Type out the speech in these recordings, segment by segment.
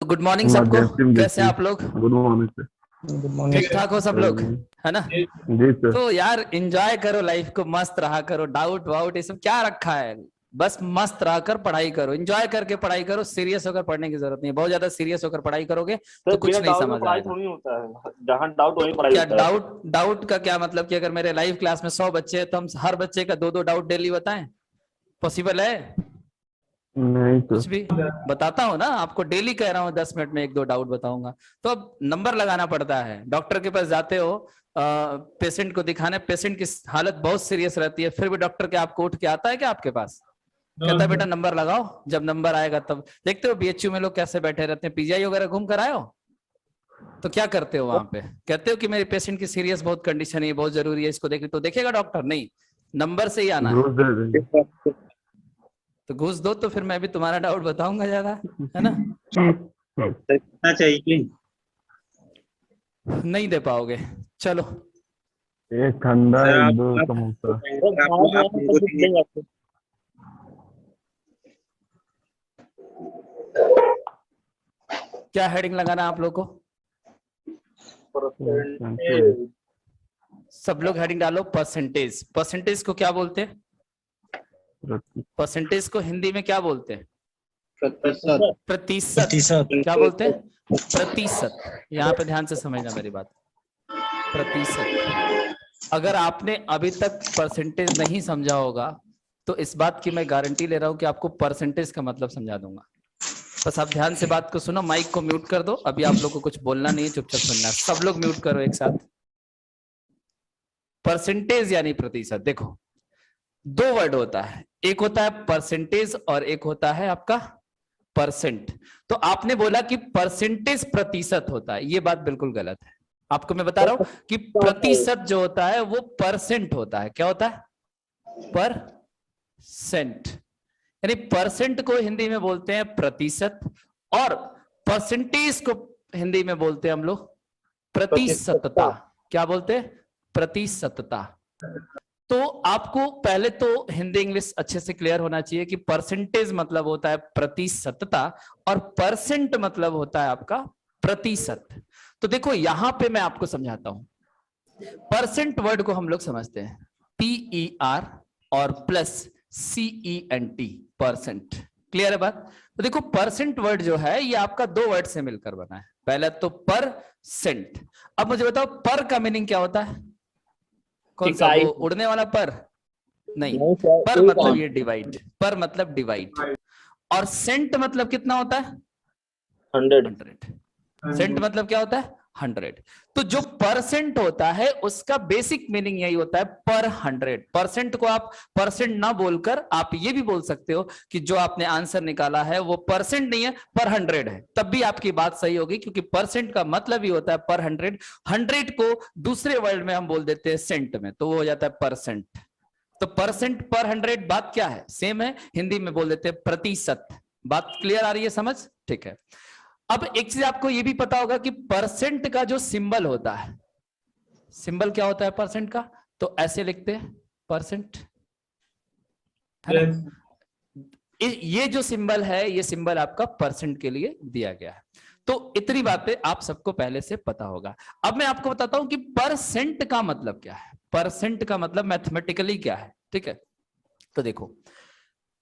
Good morning सबको। कैसे हैं आप लोग? Good morning sir. Good morning ठीक ठाक हो सब लोग, है ना? जी सर। तो यार एंजॉय करो लाइफ को, मस्त रहा करो। डाउट वाउट ये सब क्या रखा है? बस मस्त रह कर पढ़ाई करो, एंजॉय करके पढ़ाई करो। सीरियस होकर पढ़ने की जरूरत नहीं है। बहुत ज्यादा सीरियस होकर पढ़ाई करोगे तो कुछ नहीं समझ आएगा। जहाँ डाउट वहीं पढ़ाई क्या होता है। डाउट का क्या मतलब कि अगर मेरे लाइव क्लास में 100 बच्चे हैं तो हम हर बच्चे का 2-2 डाउट डेली बताएं? पॉसिबल है? नहीं कुछ सर। भी बताता हूँ ना आपको, डेली कह रहा हूँ 10 मिनट में 1-2 डाउट बताऊंगा। तो अब नंबर लगाना पड़ता है। डॉक्टर के पास जाते हो पेशेंट को दिखाने, पेशेंट की हालत बहुत सीरियस रहती है, फिर भी डॉक्टर के आपको उठ के आता है क्या आपके पास? कहता है बेटा नंबर लगाओ, जब नंबर आएगा तब। देखते हो बीएचयू में लोग कैसे बैठे रहते हैं? पीजीआई वगैरह घूम कर आए हो तो क्या करते हो वहां पे? कहते हो कि मेरे पेशेंट की सीरियस बहुत कंडीशन है, बहुत जरूरी है, इसको देख। तो देखेगा डॉक्टर? नहीं, नंबर से ही आना है। घूस दे देंगे। तो घूस दो तो फिर मैं भी तुम्हारा डाउट बताऊंगा ज्यादा, है ना? कितना चाहिए? नहीं दे पाओगे। चलो एक ठंडा सर एक आप दो आप समोसा। आप हमको देंगे। क्या हेडिंग लगाना आप लोग को? सब लोग हेडिंग डालो परसेंटेज। परसेंटेज को क्या बोलते हैं? परसेंटेज को हिंदी में क्या बोलते हैं? प्रतिशत। क्या बोलते हैं? प्रतिशत। यहाँ पे ध्यान से समझना मेरी बात। प्रतिशत। अगर आपने अभी तक परसेंटेज नहीं समझा होगा तो इस बात की मैं गारंटी ले रहा हूं कि आपको परसेंटेज का मतलब समझा दूंगा। बस आप ध्यान से बात को सुनो। माइक को म्यूट कर दो। अभी आप लोग को कुछ बोलना नहीं है, चुपचाप सुनना। सब लोग म्यूट करो एक साथ। परसेंटेज यानी प्रतिशत। देखो, दो वर्ड होता है, एक होता है परसेंटेज और एक होता है आपका परसेंट। तो आपने बोला कि परसेंटेज प्रतिशत होता है, ये बात बिल्कुल गलत है। आपको मैं बता रहा हूं कि प्रतिशत जो होता है वो परसेंट होता है। क्या होता है? परसेंट। यानी परसेंट को हिंदी में बोलते हैं प्रतिशत, और परसेंटेज को हिंदी में बोलते हैं हम लोग प्रतिशतता। क्या बोलते हैं? प्रतिशतता। तो आपको पहले तो हिंदी इंग्लिश अच्छे से क्लियर होना चाहिए कि परसेंटेज मतलब होता है प्रतिशतता और परसेंट मतलब होता है आपका प्रतिशत। तो देखो यहां पे मैं आपको समझाता हूं। परसेंट वर्ड को हम लोग समझते हैं PER और प्लस CENT, परसेंट। क्लियर है बात? तो देखो परसेंट वर्ड जो है ये आपका दो वर्ड से मिलकर बना है। पहला तो परसेंट। अब मुझे बताओ पर का मीनिंग क्या होता है? कौन सा? वो उड़ने वाला पर? नहीं, पर मतलब ये डिवाइड। पर मतलब डिवाइड। और सेंट मतलब कितना होता है? 100। सेंट मतलब क्या होता है? 100। तो जो परसेंट होता है उसका बेसिक मीनिंग यही होता है पर 100। परसेंट को आप परसेंट ना बोलकर आप ये भी बोल सकते हो कि जो आपने आंसर निकाला है वो परसेंट नहीं है पर 100 है, तब भी आपकी बात सही होगी, क्योंकि परसेंट का मतलब ही होता है पर 100। 100 को दूसरे वर्ड में हम बोल देते हैं सेंट में, तो वो हो जाता है परसेंट। तो परसेंट पर 100 बात क्या है? सेम है। हिंदी में बोल देते हैं प्रतिशत। बात क्लियर आ रही है? समझ? ठीक है। अब एक चीज आपको यह भी पता होगा कि परसेंट का जो सिंबल होता है, सिंबल क्या होता है परसेंट का? तो ऐसे लिखते हैं परसेंट, है ना? ये जो सिंबल है ये सिंबल आपका परसेंट के लिए दिया गया है। तो इतनी बातें आप सबको पहले से पता होगा। अब मैं आपको बताता हूं कि परसेंट का मतलब क्या है। परसेंट का मतलब मैथमेटिकली क्या है, ठीक है? तो देखो,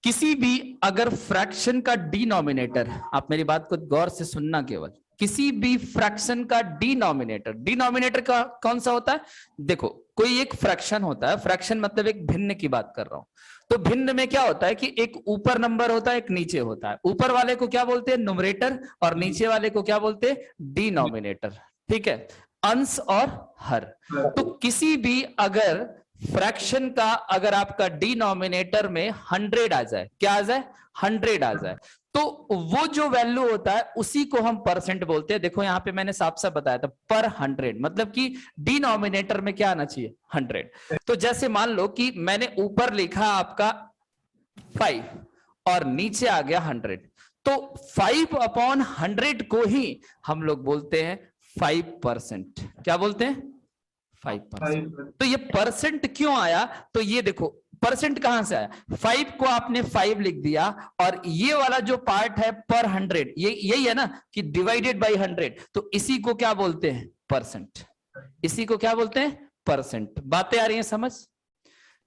किसी भी अगर फ्रैक्शन का डिनोमिनेटर, आप मेरी बात को गौर से सुनना, केवल किसी भी फ्रैक्शन का डिनोमिनेटर, डिनोमिनेटर का कौन सा होता है? देखो, कोई एक फ्रैक्शन होता है, फ्रैक्शन मतलब एक भिन्न की बात कर रहा हूं। तो भिन्न में क्या होता है कि एक ऊपर नंबर होता है, एक नीचे होता है। ऊपर वाले को क्या बोलते हैं? न्यूमरेटर, और नीचे वाले को क्या बोलते हैं? डिनोमिनेटर। ठीक है? अंश और हर। तो किसी भी अगर फ्रैक्शन का अगर आपका डिनोमिनेटर में 100 आ जाए, क्या आ जाए? 100 आ जाए, तो वो जो वैल्यू होता है उसी को हम परसेंट बोलते हैं। देखो यहां पे मैंने साफ साफ बताया था पर 100, मतलब कि डिनोमिनेटर में क्या आना चाहिए? 100। तो जैसे मान लो कि मैंने ऊपर लिखा आपका 5 और नीचे आ गया 100, तो 5/100 को ही हम लोग बोलते हैं 5%। क्या बोलते हैं? 5%। तो ये परसेंट क्यों आया? तो ये देखो, परसेंट कहां से आया? 5 को आपने 5 लिख दिया और ये वाला जो पार्ट है पर 100, ये यही है ना कि डिवाइडेड बाय 100, तो इसी को क्या बोलते हैं? परसेंट। इसी को क्या बोलते हैं? परसेंट। बातें आ रही हैं समझ?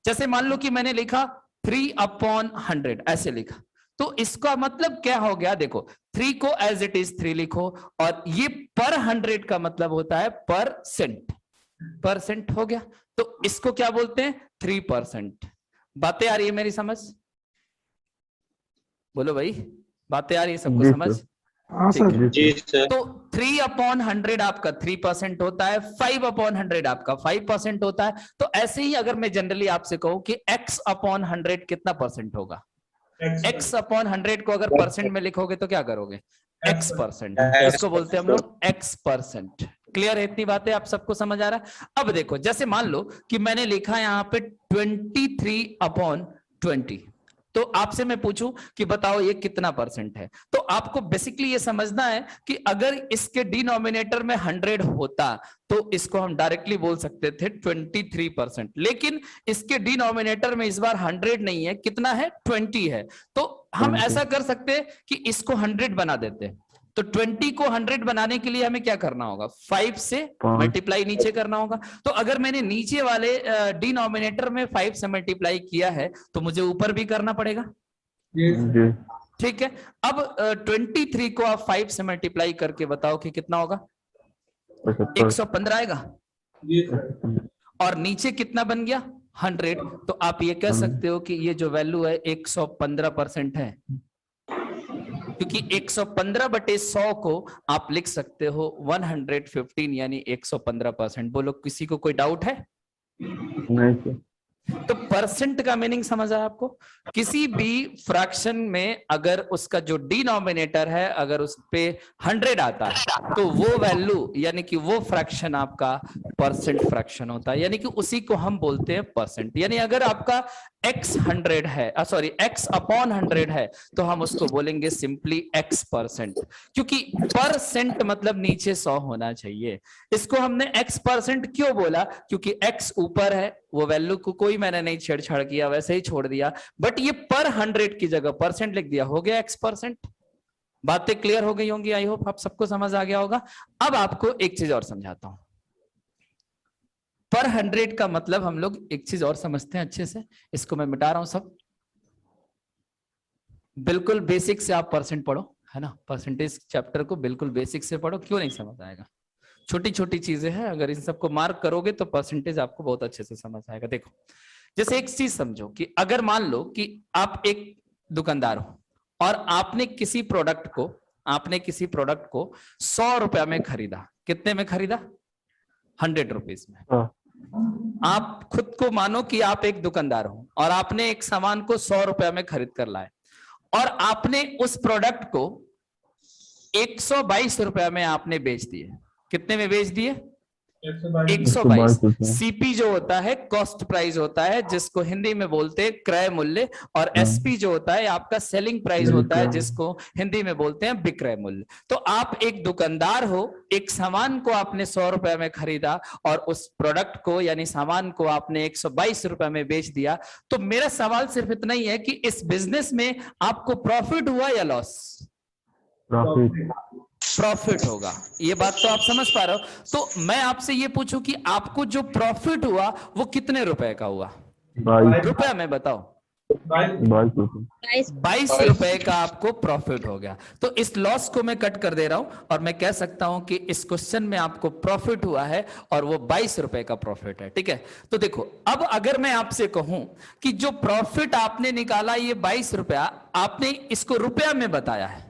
जैसे मान लो कि मैंने लिखा 3/100, ऐसे लिखा, तो इसका मतलब क्या हो गया? देखो 3 को एज इट इज 3 लिखो, और ये पर 100 का मतलब होता है परसेंट। परसेंट हो गया, तो इसको क्या बोलते हैं? 3%। बातें आ रही है मेरी समझ? बोलो भाई, बातें आ रही है सबको जी समझ? सर। हाँ ठीक सर। है। जी सर। तो 3/100 आपका 3% होता है, 5/100 आपका 5% होता है। तो ऐसे ही अगर मैं जनरली आपसे कहूं कि x/100 कितना परसेंट होगा? x/100 को अगर परसेंट में लिखोगे तो क्या करोगे? x%। इसको बोलते हैं हम लोग x%। क्लियर है? इतनी बातें आप सबको समझ आ रहा है? अब देखो, जैसे मान लो कि मैंने लिखा यहां पे 23/20, तो आपसे मैं पूछूं कि बताओ ये कितना परसेंट है? तो आपको बेसिकली ये समझना है कि अगर इसके डिनोमिनेटर में 100 होता तो इसको हम डायरेक्टली बोल सकते थे 23%, लेकिन इसके डिनोमिनेटर में इस बार 100 नहीं है, कितना है? 20 है। तो हम 20। ऐसा कर सकते हैं कि इसको 100 बना देते हैं। तो 20 को 100 बनाने के लिए हमें क्या करना होगा? 5 से 5। मल्टीप्लाई नीचे करना होगा। तो अगर मैंने नीचे वाले डिनोमिनेटर में 5 से मल्टीप्लाई किया है तो मुझे ऊपर भी करना पड़ेगा। जी। ठीक है। अब 23 को आप 5 से मल्टीप्लाई करके बताओ कि कितना होगा? 115 आएगा। और नीचे कितना बन गया? 100। तो आप ये कह सकते हो कि ये जो वैल्यू है 115% है, क्योंकि 115/100 को आप लिख सकते हो 115, यानी 115%। बोलो, किसी को कोई डाउट है? नहीं सर। तो परसेंट का मीनिंग समझ आया आपको? किसी भी फ्रैक्शन में अगर उसका जो डिनोमिनेटर है अगर उस पे 100 आता है तो वो वैल्यू यानी कि वो फ्रैक्शन आपका परसेंट फ्रैक्शन होता है, यानी कि उसी को हम बोलते हैं परसेंट। यानी अगर आपका x 100 है, सॉरी x/100 है, तो हम उसको बोलेंगे सिंपली x%, क्योंकि परसेंट मतलब नीचे 100 होना चाहिए। इसको हमने x% क्यों बोला? क्योंकि x ऊपर है, वो वैल्यू को कोई मैंने नहीं छेड़छाड़ किया, वैसे ही छोड़ दिया, बट ये पर 100 की जगह परसेंट लिख दिया, हो गया x%। बातें क्लियर हो गई होंगी, आई होप आप सबको समझ आ गया होगा। अब आपको एक चीज और समझाता हूं। पर 100 का मतलब हम लोग एक चीज और समझते हैं अच्छे से, इसको मैं मिटा रहा हूं सब। बिल्कुल बेसिक से आप परसेंट पढ़ो, है ना? परसेंटेज चैप्टर को बिल्कुल बेसिक से पढ़ो, क्यों नहीं समझ आएगा? छोटी छोटी चीजें हैं, अगर इन सबको मार्क करोगे तो परसेंटेज आपको बहुत अच्छे से समझ आएगा। देखो, जैसे एक चीज समझो कि अगर मान लो कि आप एक दुकानदार हो और आपने किसी प्रोडक्ट को 100 रुपया में खरीदा। कितने में खरीदा? 100 रुपीज में। आप खुद को मानो कि आप एक दुकानदार हो और आपने एक सामान को 100 रुपया में खरीद कर लाए और आपने उस प्रोडक्ट को 122 रुपया में आपने बेच दिए। कितने में बेच दिए? 122। सीपी जो होता है कॉस्ट प्राइस होता है, जिसको हिंदी में बोलते हैं क्रय मूल्य, और एसपी जो होता है आपका सेलिंग प्राइस होता है, जिसको हिंदी में बोलते हैं विक्रय मूल्य। तो आप एक दुकानदार हो, एक सामान को आपने 100 रुपए में खरीदा और उस प्रोडक्ट को यानी सामान को आपने 122 रुपए में बेच दिया। तो मेरा सवाल सिर्फ इतना ही है कि इस बिजनेस में आपको प्रॉफिट हुआ या लॉस? प्रॉफिट होगा। ये बात तो आप समझ पा रहे हो? तो मैं आपसे ये पूछूं कि आपको जो प्रॉफिट हुआ वो कितने रुपए का हुआ? 22 रुपया में बताओ। 22 रुपए का आपको प्रॉफिट हो गया। तो इस लॉस को मैं कट कर दे रहा हूं और मैं कह सकता हूं कि इस क्वेश्चन में आपको प्रॉफिट हुआ है और वो 22 रुपए का प्रॉफिट है। ठीक है, तो देखो, अब अगर मैं आपसे कहूं कि जो प्रॉफिट आपने निकाला ये 22 रुपया, आपने इसको रुपया में बताया है,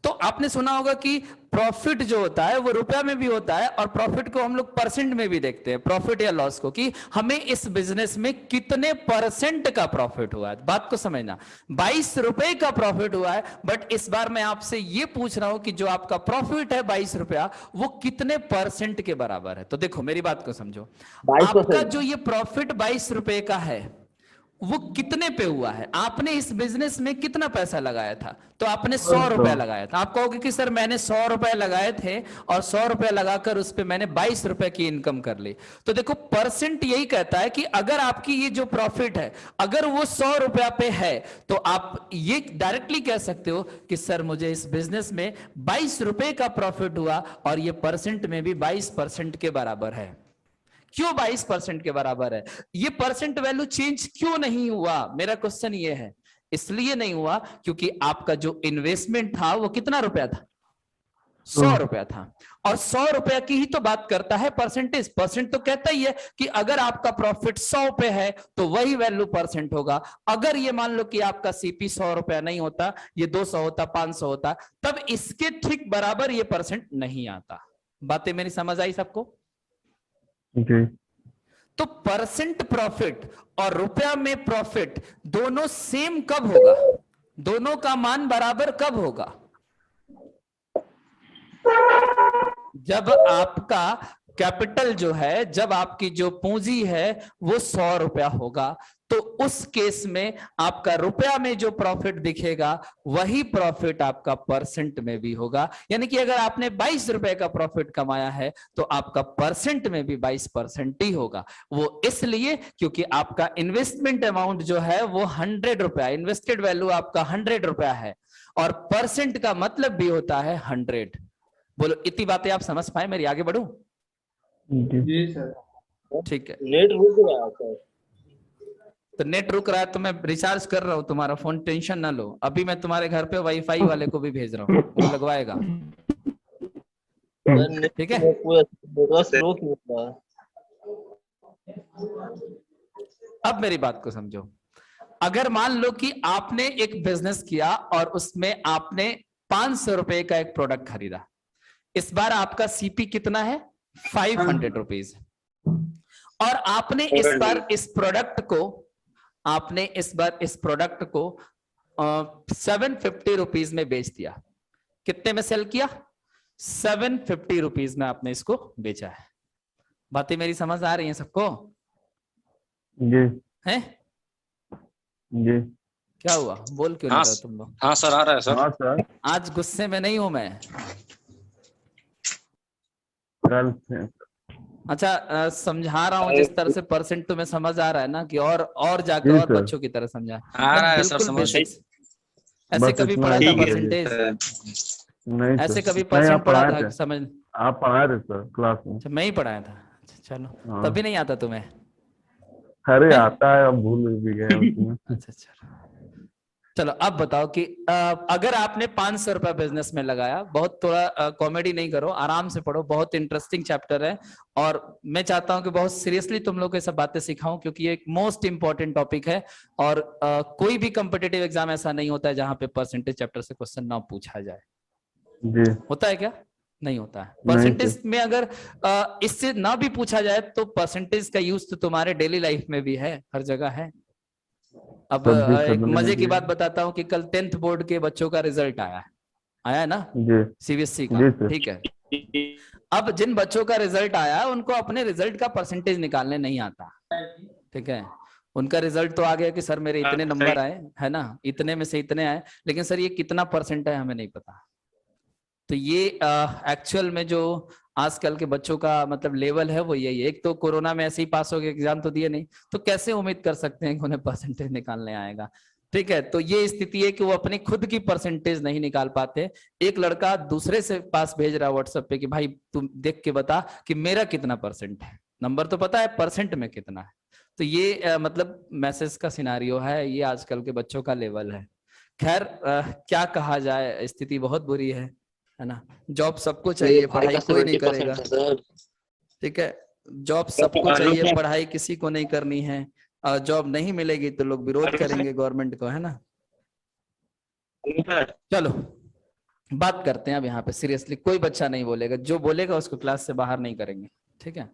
तो आपने सुना होगा कि प्रॉफिट जो होता है वो रुपया में भी होता है और प्रॉफिट को हम लोग परसेंट में भी देखते हैं, प्रॉफिट या लॉस को, कि हमें इस बिजनेस में कितने परसेंट का प्रॉफिट हुआ है। बात को समझना, 22 रुपए का प्रॉफिट हुआ है, बट इस बार मैं आपसे ये पूछ रहा हूं कि जो आपका प्रॉफिट है 22 रुपया, वो कितने परसेंट के बराबर है? तो देखो मेरी बात को समझो, आपका जो ये प्रॉफिट 22 रुपए का है वो कितने पे हुआ है, आपने इस बिजनेस में कितना पैसा लगाया था, तो आपने 100 रुपया लगाया था। आप कहोगे कि सर मैंने 100 रुपए लगाए थे और 100 रुपए लगाकर उस पे मैंने 22 रुपए की इनकम कर ली। तो देखो परसेंट यही कहता है कि अगर आपकी ये जो प्रॉफिट है अगर वो 100 रुपया पे है तो आप ये डायरेक्टली कह सकते हो कि सर मुझे इस बिजनेस में 22 रुपए का प्रॉफिट हुआ और ये परसेंट में भी 22% के बराबर है। क्यों 22% के बराबर है? ये परसेंट वैल्यू चेंज क्यों नहीं हुआ, मेरा क्वेश्चन ये है। इसलिए नहीं हुआ क्योंकि आपका जो इन्वेस्टमेंट था वो कितना रुपया था, 100 रुपया था। और 100 रुपया की ही तो बात करता है परसेंटेज। परसेंट तो कहता ही है कि अगर आपका प्रॉफिट 100 पे है तो वही वैल्यू परसेंट होगा। अगर ये मान लो कि आपका सीपी 100 रुपया नहीं होता, ये 200 होता, 500 होता, तब इसके ठीक बराबर ये परसेंट नहीं आता। बातें मेरी समझ आई सबको? जी। तो परसेंट प्रॉफिट और रुपया में प्रॉफिट दोनों सेम कब होगा, दोनों का मान बराबर कब होगा? जब आपका कैपिटल जो है, जब आपकी जो पूंजी है वो 100 रुपया होगा, तो उस केस में आपका रुपया में जो प्रॉफिट दिखेगा वही प्रॉफिट आपका परसेंट में भी होगा। यानी कि अगर आपने 22 रुपए का प्रॉफिट कमाया है तो आपका परसेंट में भी 22% ही होगा। वो इसलिए क्योंकि आपका इन्वेस्टमेंट अमाउंट जो है वो 100 रुपया, इन्वेस्टेड वैल्यू आपका 100 रुपया है और परसेंट का मतलब भी होता है 100। बोलो इतनी बातें आप समझ पाए मेरी? आगे बढ़ूं? जी सर। ठीक है। नेट रुक रहा है सर। तो नेट रुक रहा है तो मैं रिचार्ज कर रहा हूं तुम्हारा फोन, टेंशन ना लो। अभी मैं तुम्हारे घर पे वाईफाई वाले को भी भेज रहा हूँ, वो लगवाएगा। ठीक है। अब मेरी बात को समझो। अगर मान लो कि आपने एक बिजनेस किया और उसमें आपने 500 रुपए का एक प्रोडक्ट खरीदा। इस बार आपका सीपी कितना है? 500 रुपीज। और आपने इस बार इस प्रोडक्ट को 750 रुपीज में बेच दिया। कितने में सेल किया? 750 रुपीज में आपने इसको बेचा है। बातें मेरी समझ आ रही हैं सबको? जी हैं? जी। क्या हुआ, बोल क्यों नहीं रहे तुम लोग? हाँ सर, आ रहा है सर। हाँ सर, आज गुस्से में नहीं हूं मैं। कल से अच्छा समझा रहा हूं जिस तरह से परसेंट तुम्हें समझ आ रहा है ना, कि और जाके जी और सर। बच्चों की तरह समझा। आ रहा है सर, बिल्कुल समझ। बेसिक्स। ऐसे बस कभी इतना पढ़ा ही था समझिए। परसेंटेज? नहीं ऐसे सर, कभी नहीं परसेंट आप पढ़ा पढ़ाए था थे, समझ? आप पढ़ाए थे सर क्लास में। अच्छा मैं ही पढ़ाया था। अच्छा चलो, हाँ। तभी नहीं आता तुम्हें? अरे हैं? आता है, अब भूल भी गए उसमें। अच्छा चलो अब बताओ कि अगर आपने 500 रुपया बिजनेस में लगाया, बहुत थोड़ा कॉमेडी नहीं करो, आराम से पढ़ो, बहुत इंटरेस्टिंग चैप्टर है। और मैं चाहता हूं कि बहुत सीरियसली तुम लोग को ये सब बातें सिखाऊं, क्योंकि ये एक मोस्ट इंपॉर्टेंट टॉपिक है। और कोई भी कंपिटेटिव एग्जाम ऐसा नहीं होता है जहां पे परसेंटेज चैप्टर से क्वेश्चन ना पूछा जाए। जी। होता है क्या? नहीं होता है। नहीं परसेंटेज में अगर इससे ना भी पूछा जाए तो परसेंटेज का यूज तो तुम्हारे डेली लाइफ में भी है, हर जगह है। अब सब्जी एक खरीदने मजे में की भी बात बताता हूं कि कल 10th बोर्ड के बच्चों का रिजल्ट आया है ना, जी सीबीएसई का। जी सर। ठीक है। अब जिन बच्चों का रिजल्ट आया उनको अपने रिजल्ट का परसेंटेज निकालने नहीं आता। ठीक है। उनका रिजल्ट तो आ गया कि सर मेरे इतने नंबर आए, है ना, इतने में से इतने आए, लेकिन सर ये कितना परसेंट है हमें नहीं पता। तो ये एक्चुअल में जो आजकल के बच्चों का मतलब लेवल है वो यही है। एक तो कोरोना में ऐसे ही पास हो गए, एग्जाम तो दिए नहीं, तो कैसे उम्मीद कर सकते हैं कि उन्हें परसेंटेज निकालने आएगा? ठीक है। तो ये स्थिति है कि वो अपनी खुद की परसेंटेज नहीं निकाल पाते। एक लड़का दूसरे से पास भेज रहा है व्हाट्सएप पे कि भाई तुम देख के बता कि मेरा कितना परसेंट है। नंबर तो पता है, परसेंट में कितना है। तो ये मतलब मैसेज का सिनारियो है, ये आजकल के बच्चों का लेवल है। खैर क्या कहा जाए, स्थिति बहुत बुरी है ना। जॉब सबको चाहिए, पढ़ाई कोई नहीं करेगा। ठीक है। जॉब सबको चाहिए, पढ़ाई किसी को नहीं करनी है। जॉब नहीं मिलेगी तो लोग विरोध करेंगे गवर्नमेंट को, है ना। चलो बात करते हैं अब यहाँ पे सीरियसली। कोई बच्चा नहीं बोलेगा, जो बोलेगा उसको क्लास से बाहर नहीं करेंगे। ठीक है।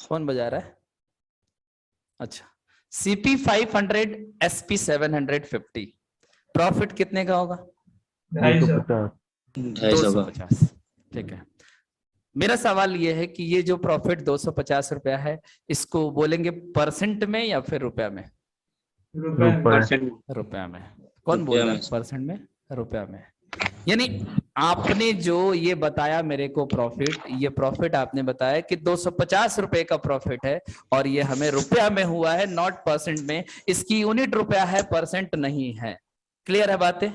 कौन बजा रहा है? अच्छा, सीपी 500, एसपी 750, प्रॉफिट कितने का होगा? 250। 250। ठीक है। मेरा सवाल ये है कि ये जो प्रॉफिट 250 रुपया है, इसको बोलेंगे परसेंट में या फिर रुपया में? रुपए। रुपया में। कौन बोल रुपया रहा में। है परसेंट में? रुपया में। यानी आपने जो ये बताया मेरे को प्रॉफिट, ये प्रॉफिट आपने बताया कि 250 रुपए का प्रॉफिट है और ये हमें रुपया में हुआ है, नॉट परसेंट में। इसकी यूनिट रुपया है, परसेंट नहीं है। क्लियर है बातें?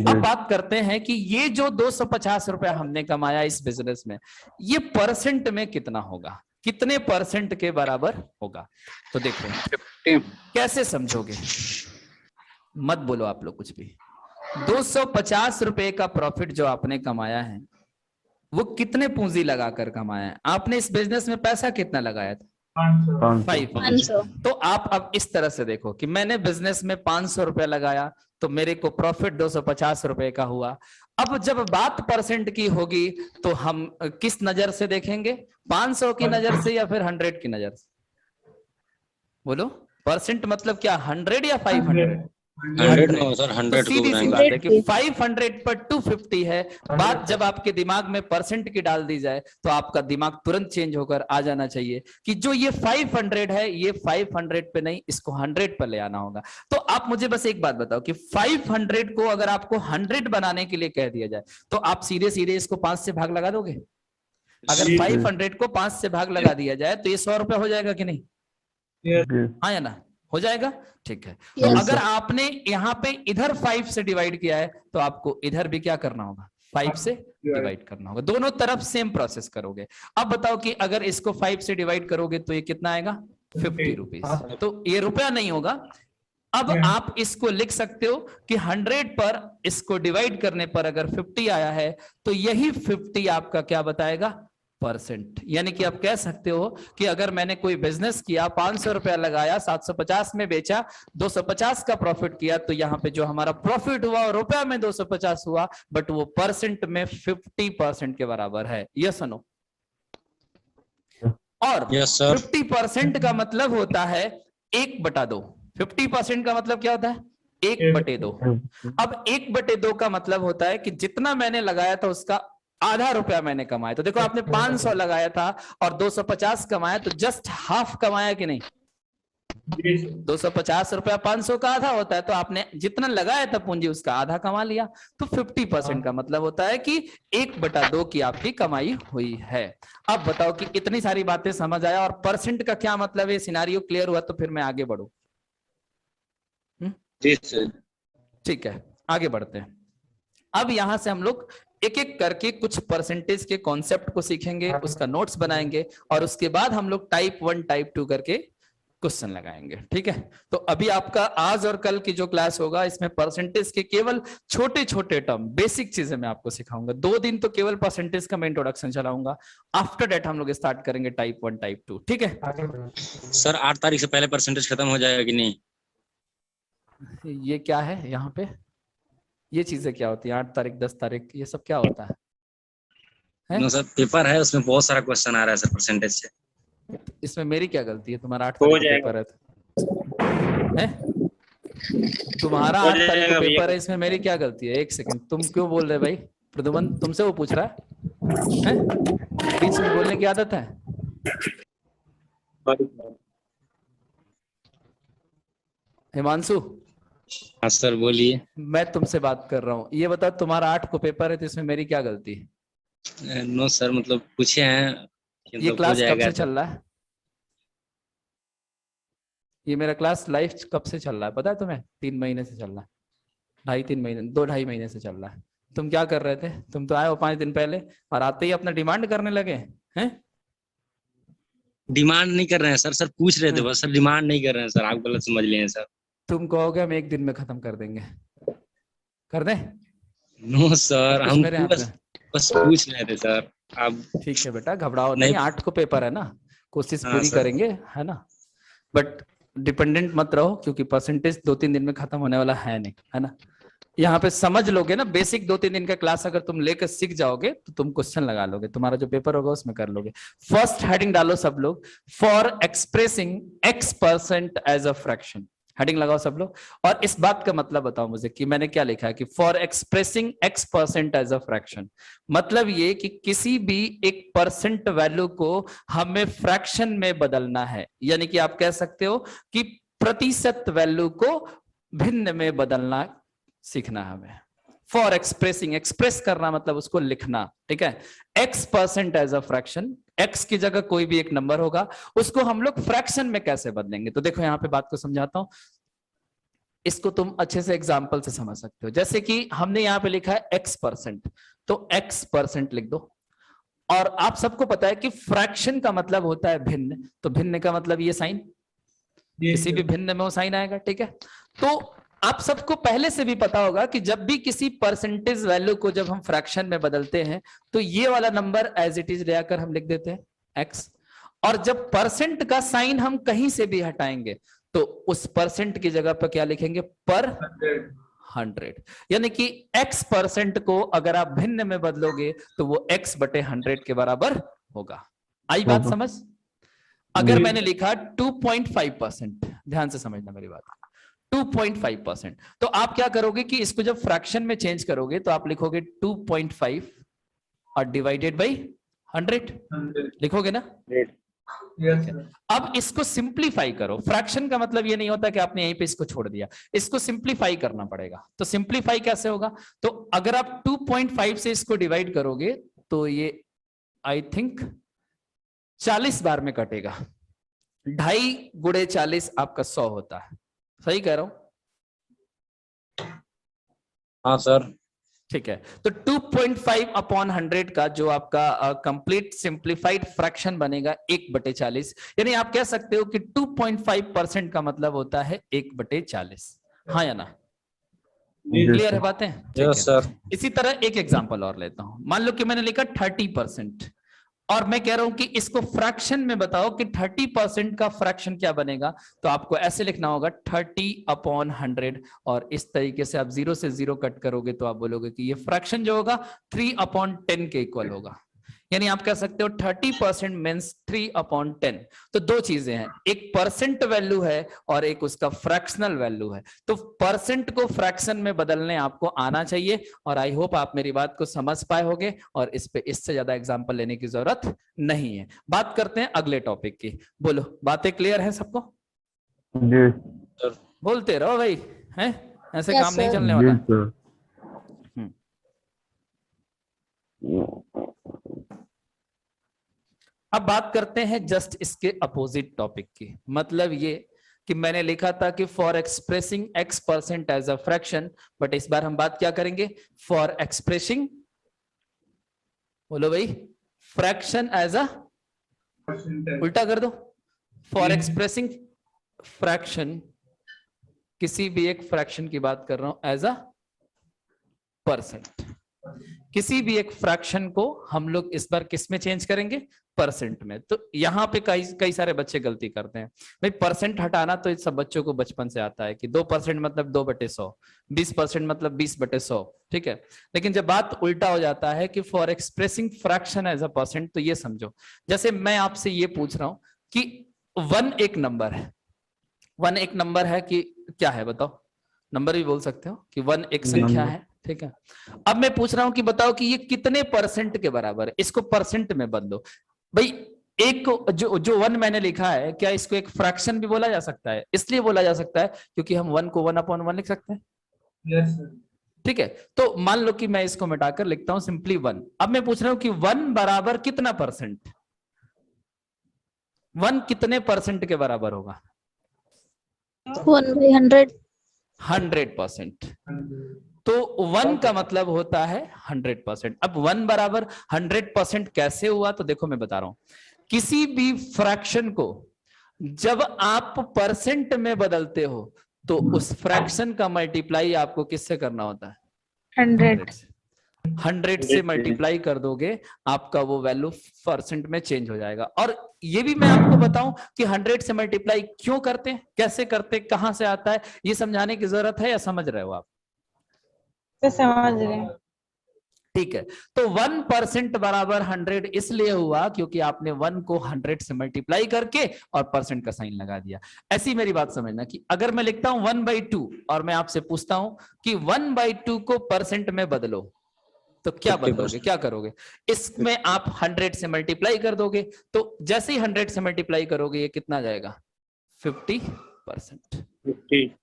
अब बात करते हैं कि ये जो 250 रुपया हमने कमाया इस बिजनेस में, ये परसेंट में कितना होगा, कितने परसेंट के बराबर होगा? तो देखो कैसे समझोगे, मत बोलो आप लोग कुछ भी। 250 रुपए का प्रॉफिट जो आपने कमाया है, वो कितने पूंजी लगाकर कमाया है? आपने इस बिजनेस में पैसा कितना लगाया था? 500। तो आप अब इस तरह से देखो कि मैंने बिजनेस में 500 रुपया लगाया, तो मेरे को प्रॉफिट 250 रुपए का हुआ। अब जब बात परसेंट की होगी तो हम किस नजर से देखेंगे? 500 की नजर से या फिर 100 की नजर से? बोलो, परसेंट मतलब क्या, 100 या 500? 100 में सर, 100 सीधी सी बात है कि 500 पर 250 है। बात जब आपके दिमाग में परसेंट की डाल दी जाए तो आपका दिमाग तुरंत चेंज होकर आ जाना चाहिए कि जो ये 500 है, ये 500 पे नहीं, इसको 100 पर ले आना होगा। तो आप मुझे बस एक बात बताओ कि 500 को अगर आपको 100 बनाने के लिए कह दिया जाए तो आप सीधे सीधे इसको 5 से भाग लगा दोगे? अगर 500 को 5 से भाग लगा दिया जाए तो ये 100 रुपया हो जाएगा कि नहीं? हाँ या ना? हो जाएगा। ठीक है, तो अगर आपने यहाँ पे इधर 5 से डिवाइड किया है तो आपको इधर भी क्या करना होगा? 5 से डिवाइड करना होगा। दोनों तरफ सेम प्रोसेस करोगे। अब बताओ कि अगर इसको 5 से डिवाइड करोगे तो ये कितना आएगा? 50 रुपीज। तो ये रुपया नहीं होगा। अब आप इसको लिख सकते हो कि 100 पर इसको डिवाइड करने पर अगर 50 आया है तो यही 50 आपका क्या बताएगा? परसेंट। यानी कि आप कह सकते हो कि अगर मैंने कोई बिजनेस किया, 500 रुपया लगाया, 750 में बेचा, 250 का प्रॉफिट किया, तो यहाँ पे जो हमारा प्रॉफिट हुआ रुपया में 250 हुआ, बट वो परसेंट में 50% के बराबर है। Yes no? और 50% का मतलब होता है 1/2। 50% का मतलब क्या होता है? 1/2। अब 1/2 का मतलब होता है कि जितना मैंने लगाया था उसका आधा रुपया मैंने कमाया। तो देखो, आपने 500 लगाया था और 250 कमाया, तो जस्ट हाफ कमाया कि नहीं? 250 रुपया 500 का आधा होता है, तो आपने जितना लगाया था पूंजी उसका आधा कमा लिया। तो 50% का मतलब होता है कि 1/2 की आपकी कमाई हुई है। अब बताओ कि इतनी सारी बातें समझ आया और परसेंट का क्या मतलब है? सिनारियो क्लियर हुआ तो फिर मैं आगे बढ़ूं। ठीक है, आगे बढ़ते हैं। अब यहां से हम लोग एक एक करके कुछ परसेंटेज के कॉन्सेप्ट को सीखेंगे, उसका नोट्स बनाएंगे और उसके बाद हम लोग टाइप 1 टाइप 2 करके क्वेश्चन लगाएंगे। ठीक है, तो अभी आपका आज और कल की जो क्लास होगा इसमें परसेंटेज के केवल छोटे छोटे टर्म, बेसिक चीजें मैं आपको सिखाऊंगा। 2 दिन तो केवल परसेंटेज का मैं इंट्रोडक्शन चलाऊंगा। आफ्टर दैट हम लोग स्टार्ट करेंगे टाइप 1 टाइप 2। ठीक है सर, 8 तारीख से पहले परसेंटेज खत्म हो जाएगा कि नहीं? ये क्या है यहाँ पे? ये चीजें क्या होती है? 8 तारीख 10 तारीख ये सब क्या होता है? नो सर, पेपर है, उसमें बहुत सारा क्वेश्चन आ रहा है सर परसेंटेज से। इसमें मेरी क्या गलती है? तुम्हारा 8 तारीख को पेपर है? तुम्हारा 8 तारीख को पेपर है, इसमें मेरी क्या गलती है? एक सेकंड, तुम क्यों बोल रहे भाई? प्रदुमन, तुमसे वो पूछ रहा है? बीच में बोलने की आदत है? हिमांशु, हाँ सर, बोलिए। मैं तुमसे बात कर रहा हूँ। ये बताओ, तुम्हारा 8 को पेपर है तो इसमें मेरी क्या गलती है? नो सर, मतलब पूछे हैं। ये क्लास कब से चल रहा है? ये मेरा क्लास लाइव कब से चल रहा है पता है तुम्हें? 3 महीने से चल रहा है। 2.5-3 महीने, 2-2.5 महीने से चल रहा है। तुम क्या कर रहे थे? तुम तो आए हो 5 दिन पहले और आते ही अपना डिमांड करने लगे हैं। डिमांड नहीं कर रहे हैं सर, सर पूछ रहे थे बस, सर डिमांड नहीं कर रहे हैं सर, आप गलत समझ लिए हैं सर। तुम कहोगे हम 1 दिन में खत्म कर देंगे, कर दें? नो सर, हम बस पूछ रहे थे सर। आप ठीक है बेटा, घबराओ नहीं। 8 को पेपर है ना, कोशिश पूरी करेंगे, है ना? बट डिपेंडेंट मत रहो, क्योंकि परसेंटेज 2-3 दिन में खत्म होने वाला है नहीं, है ना? यहाँ पे समझ लोगे ना, बेसिक 2-3 दिन का क्लास अगर तुम लेकर सीख जाओगे तो तुम क्वेश्चन लगा लोगे, तुम्हारा जो पेपर होगा उसमें कर लोगे। फर्स्ट हेडिंग डालो सब लोग, for expressing x% as a fraction. Heading लगाओ सब लोग। और इस बात का मतलब बताओ मुझे कि मैंने क्या लिखा है कि for expressing x% as a fraction, मतलब ये कि किसी भी एक परसेंट वैल्यू को हमें फ्रैक्शन में बदलना है, यानी कि आप कह सकते हो कि प्रतिशत वैल्यू को भिन्न में बदलना सीखना है हमें। फॉर एक्सप्रेसिंग, एक्सप्रेस करना मतलब उसको लिखना, ठीक है। x% as a fraction, x की जगह कोई भी एक नंबर होगा, उसको हम लोग फ्रैक्शन में कैसे बदलेंगे। तो देखो यहां पे बात को समझाता हूं, इसको तुम अच्छे से एग्जाम्पल से समझ सकते हो। जैसे कि हमने यहां पे लिखा है x%, तो x% लिख दो। और आप सबको पता है कि फ्रैक्शन का मतलब होता है भिन्न, तो भिन्न का मतलब ये साइन, किसी भी भिन्न में वो साइन आएगा, ठीक है। तो आप सबको पहले से भी पता होगा कि जब भी किसी परसेंटेज वैल्यू को जब हम फ्रैक्शन में बदलते हैं तो ये वाला नंबर एज इट इज लेकर हम लिख देते हैं x, और जब परसेंट का साइन हम कहीं से भी हटाएंगे तो उस परसेंट की जगह पर क्या लिखेंगे, पर 100, यानी कि x% को अगर आप भिन्न में बदलोगे तो वो x/100 के बराबर होगा। आई बात समझ? अगर मैंने लिखा 2.5%, ध्यान से समझना मेरी बात, 2.5%, तो आप क्या करोगे कि इसको जब फ्रैक्शन में चेंज करोगे तो आप लिखोगे 2.5 और डिवाइडेड बाई 100 लिखोगे ना। Yes, अब इसको सिंप्लीफाई करो। फ्रैक्शन का मतलब ये नहीं होता कि आपने यहीं पे इसको छोड़ दिया, इसको सिंप्लीफाई करना पड़ेगा। तो सिंप्लीफाई कैसे होगा, तो अगर आप 2.5 से इसको डिवाइड करोगे तो ये आई थिंक 40 बार में कटेगा। 2.5 गुणे 40 आपका 100 होता है, सही कह रहा हूं? हाँ सर। ठीक है, तो 2.5/100 का जो आपका कंप्लीट सिंप्लीफाइड फ्रैक्शन बनेगा 1/40, यानी आप कह सकते हो कि 2.5% का मतलब होता है 1/40। हाँ या ना? क्लियर है बातें? Yes sir. इसी तरह एक एग्जांपल और लेता हूं। मान लो कि मैंने लिखा 30%, और मैं कह रहा हूं कि इसको फ्रैक्शन में बताओ कि 30% का फ्रैक्शन क्या बनेगा। तो आपको ऐसे लिखना होगा 30/100, और इस तरीके से आप 0 से 0 कट करोगे तो आप बोलोगे कि ये फ्रैक्शन जो होगा 3/10 के इक्वल होगा। यानी आप कह सकते हो 30% मीन्स 3/10। तो दो चीजें हैं, एक परसेंट वैल्यू है और एक उसका फ्रैक्शनल वैल्यू है। तो परसेंट को फ्रैक्शन में बदलने आपको आना चाहिए, और आई होप आप मेरी बात को समझ पाए होंगे, और इस पे इससे ज्यादा एग्जांपल लेने की जरूरत नहीं है। बात करते हैं अगले टॉपिक की। बोलो, बातें क्लियर है सबको? बोलते रहो भाई, हैं? ऐसे काम नहीं चलने वाला। अब बात करते हैं जस्ट इसके अपोजिट टॉपिक की। मतलब ये कि मैंने लिखा था कि for expressing x% as a fraction, but इस बार हम बात क्या करेंगे, फॉर एक्सप्रेसिंग, बोलो भाई, फ्रैक्शन एज अ, उल्टा कर दो, फॉर एक्सप्रेसिंग फ्रैक्शन, किसी भी एक फ्रैक्शन की बात कर रहा हूं, एज अ परसेंट। किसी भी एक फ्रैक्शन को हम लोग इस बार किस में चेंज करेंगे, परसेंट में। तो यहाँ पे कई सारे बच्चे गलती करते हैं भाई। परसेंट हटाना तो सब बच्चों को बचपन से आता है कि 2% मतलब 2/100, 20% मतलब 20/100, ठीक है। लेकिन जब बात उल्टा हो जाता है कि for expressing fraction as a percent, तो ये समझो, जैसे मैं आपसे ये पूछ रहा हूं कि 1 एक नंबर है, 1 एक नंबर है कि क्या है, बताओ। नंबर भी बोल सकते हो कि 1 एक संख्या है, ठीक है। अब मैं पूछ रहा हूं कि बताओ कि ये कितने परसेंट के बराबर है, इसको परसेंट में बदलो भाई। एक को जो 1 मैंने लिखा है, क्या इसको एक फ्रैक्शन भी बोला जा सकता है? इसलिए बोला जा सकता है क्योंकि हम 1 को 1/1 लिख सकते हैं। yes, sir. ठीक है, तो मान लो कि मैं इसको मिटाकर लिखता हूं सिंपली 1। अब मैं पूछ रहा हूं कि 1 बराबर कितना परसेंट, 1 कितने परसेंट के बराबर होगा? 1/100। 100%। तो 1 का मतलब होता है 100%। अब 1 बराबर 100% कैसे हुआ, तो देखो मैं बता रहा हूं। किसी भी फ्रैक्शन को जब आप परसेंट में बदलते हो तो उस फ्रैक्शन का मल्टीप्लाई आपको किससे करना होता है, 100 से मल्टीप्लाई कर दोगे, आपका वो वैल्यू परसेंट में चेंज हो जाएगा। और ये भी मैं आपको बताऊं कि 100 से मल्टीप्लाई क्यों करते हैं, कैसे करते हैं, कहां से आता है, ये समझाने की जरूरत है या समझ रहे हो आप? समझ रहे हैं। ठीक है, तो 1% बराबर 100 इसलिए हुआ क्योंकि आपने 1 को 100 से मल्टीप्लाई करके और परसेंट का साइन लगा दिया। ऐसी मेरी बात समझना कि अगर मैं लिखता हूं 1/2 और मैं आपसे पूछता हूं कि 1/2 को परसेंट में बदलो, तो क्या बदलोगे, क्या करोगे? इसमें आप 100 से मल्टीप्लाई कर दोगे, तो जैसे ही 100 से मल्टीप्लाई करोगे ये कितना जाएगा? 50%।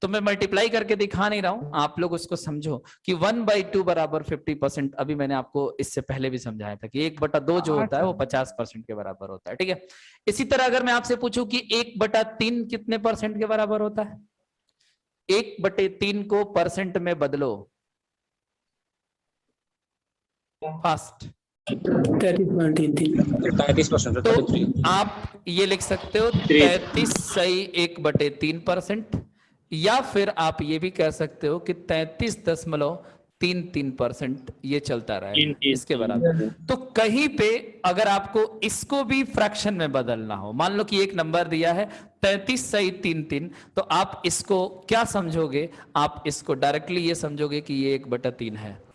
तो मैं मल्टीप्लाई करके दिखा नहीं रहा हूं, आप लोग उसको समझो कि 1/2 बराबर 50%। अभी मैंने आपको इससे पहले भी समझाया था कि 1/2 जो होता है वो 50% के बराबर होता है। ठीक है, इसी तरह अगर मैं आपसे पूछूं कि 1/3 कितने परसेंट के बराबर होता है? 1/3 को परसेंट में बदलो फास्ट। 33.33%। तो आप ये लिख सकते हो 33 सही 1/3%, या फिर आप ये भी कह सकते हो कि 33.33% ये चलता रहे इसके बराबर। तो कहीं पे अगर आपको इसको भी फ्रैक्शन में बदलना हो, मान लो कि एक नंबर दिया है 33 सही 33, तो आप इसको क्या समझोगे? आप इसको डायरेक्टली ये समझोगे कि ये 1/3 है।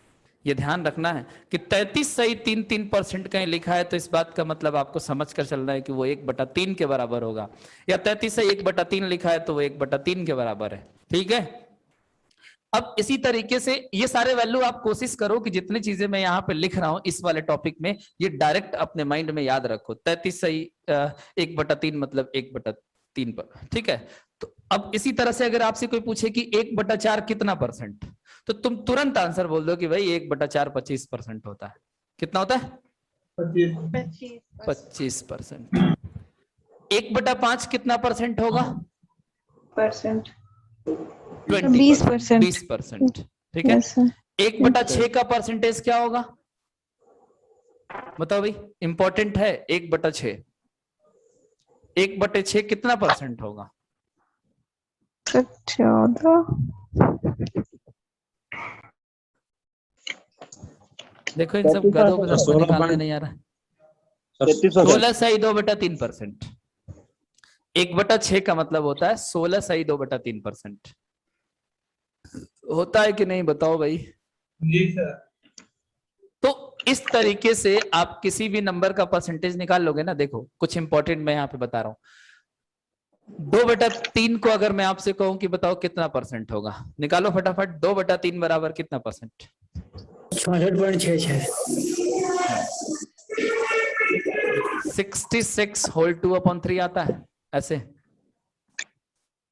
ये ध्यान रखना है कि 33 सही 33% कहीं लिखा है तो इस बात का मतलब आपको समझ कर चलना है कि वो 1/3 के बराबर होगा, या 33 सही 1/3 लिखा है तो वो 1/3 के बराबर है। ठीक है, अब इसी तरीके से ये सारे वैल्यू आप कोशिश करो कि जितनी चीजें मैं यहाँ पे लिख रहा हूं इस वाले टॉपिक में, ये डायरेक्ट अपने माइंड में याद रखो। 33 सही 1/3 मतलब 1/3 पर। ठीक है, तो अब इसी तरह से अगर आपसे कोई पूछे कि 1/4 कितना परसेंट, तो तुम तुरंत आंसर बोल दो कि भाई 1/4 25% होता है। कितना होता है? 25%। 1/5 कितना परसेंट होगा? 20%। ठीक है, 1/6 का परसेंटेज क्या होगा? बताओ भाई, इंपॉर्टेंट है। 1/6 1/6 कितना परसेंट होगा? 14। देखो इन सब गधों को सबको निकालने नहीं आ रहा है। 16 सही 2/3%। 1/6 का मतलब होता है 16 सही 2/3%। होता है कि नहीं बताओ भाई? जी सर। तो इस तरीके से आप किसी भी नंबर का परसेंटेज निकाल लोगे ना। देखो कुछ इंपॉर्टेंट मैं यहाँ पे बता रहा हूँ। 2/3 को अगर मैं आपसे कहूं कि बताओ कितना परसेंट होगा, निकालो फटाफट। 2/3 बराबर कितना परसेंट? 66.66। 66 होल 2/3 आता है ऐसे।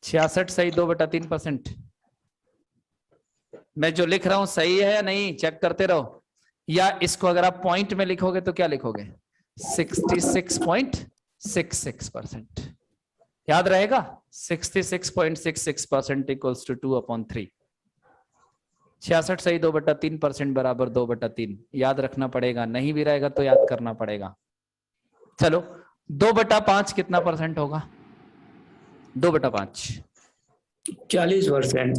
66 सही 2/3%। मैं जो लिख रहा हूं सही है या नहीं चेक करते रहो। या इसको अगर आप पॉइंट में लिखोगे तो क्या लिखोगे? 66.66%। याद रहेगा? 66.66% इक्वल्स टू 2/3। 66 सही 2/3% बराबर 2/3। याद रखना पड़ेगा, नहीं भी रहेगा तो याद करना पड़ेगा। चलो 2/5 कितना परसेंट होगा? 2/5 40%।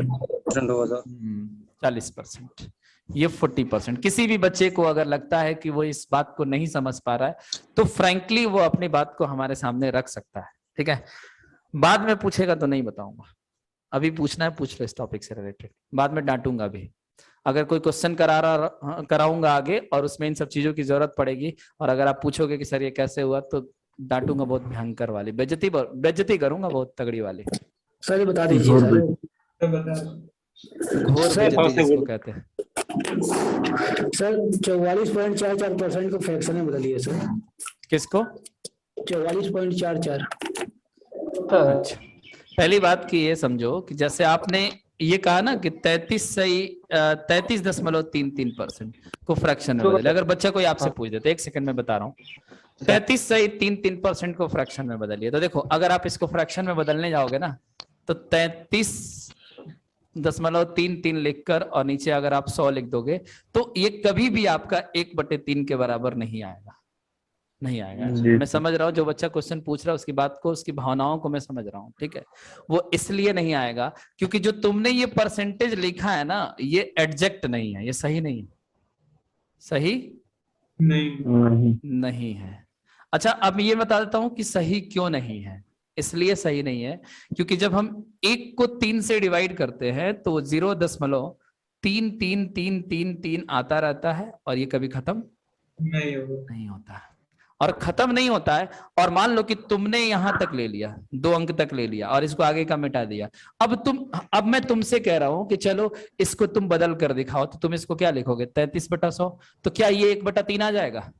40%। ये 40%। किसी भी बच्चे को अगर लगता है कि वो इस बात को नहीं समझ पा रहा है तो फ्रैंकली वो अपनी बात को हमारे सामने रख सकता है। ठीक है, बाद में पूछेगा तो नहीं बताऊंगा। अभी पूछना है पूछ लो इस टॉपिक से रिलेटेड, बाद में डांटूंगा भी। अगर कोई क्वेश्चन कराऊंगा आगे और उसमें इन सब चीजों की जरूरत पड़ेगी और अगर आप पूछोगे कि सर ये कैसे हुआ तो डांटूंगा बहुत भयंकर वाली, बेइज्जती करूंगा बहुत तगड़ी वाली। सर ये बता दीजिए सर। घोर बेइज्जती जिसको कहते हैं। सर 44.44% को फ्रैक्शन में बदलिए सर। किसको? 44.44। अच्छा, पहली बात की ये समझो कि जैसे आपने ये कहा ना कि 33.33% को फ्रैक्शन में बदले। अगर बच्चा कोई आपसे पूछ देता, एक सेकंड में बता रहा हूँ, 33.33% को फ्रैक्शन में बदलिए। तो देखो अगर आप इसको फ्रैक्शन में बदलने जाओगे ना तो 33.33 लिखकर और नीचे अगर आप 100 लिख दोगे तो ये कभी भी आपका 1/3 के बराबर नहीं आएगा। नहीं आएगा। मैं समझ रहा हूँ जो बच्चा क्वेश्चन पूछ रहा है उसकी बात को, उसकी भावनाओं को मैं समझ रहा हूँ। ठीक है, वो इसलिए नहीं आएगा क्योंकि जो तुमने ये परसेंटेज लिखा है ना ये एडजेक्ट नहीं है, ये सही नहीं है। सही नहीं है। अच्छा अब ये बता देता हूं कि सही क्यों नहीं है। इसलिए सही नहीं है क्योंकि जब हम 1 को 3 से डिवाइड करते हैं तो 0.3 तीन तीन तीन तीन तीन आता रहता है और ये कभी खत्म नहीं होगा। नहीं होता है, और खत्म नहीं होता है। और मान लो कि तुमने यहां तक ले लिया, 2 अंक तक ले लिया और इसको आगे का मिटा दिया। अब मैं तुमसे कह रहा हूं कि चलो इसको तुम बदल कर दिखाओ, तो तुम इसको क्या लिखोगे? 33/100। तो क्या ये 1/3 आ जाएगा?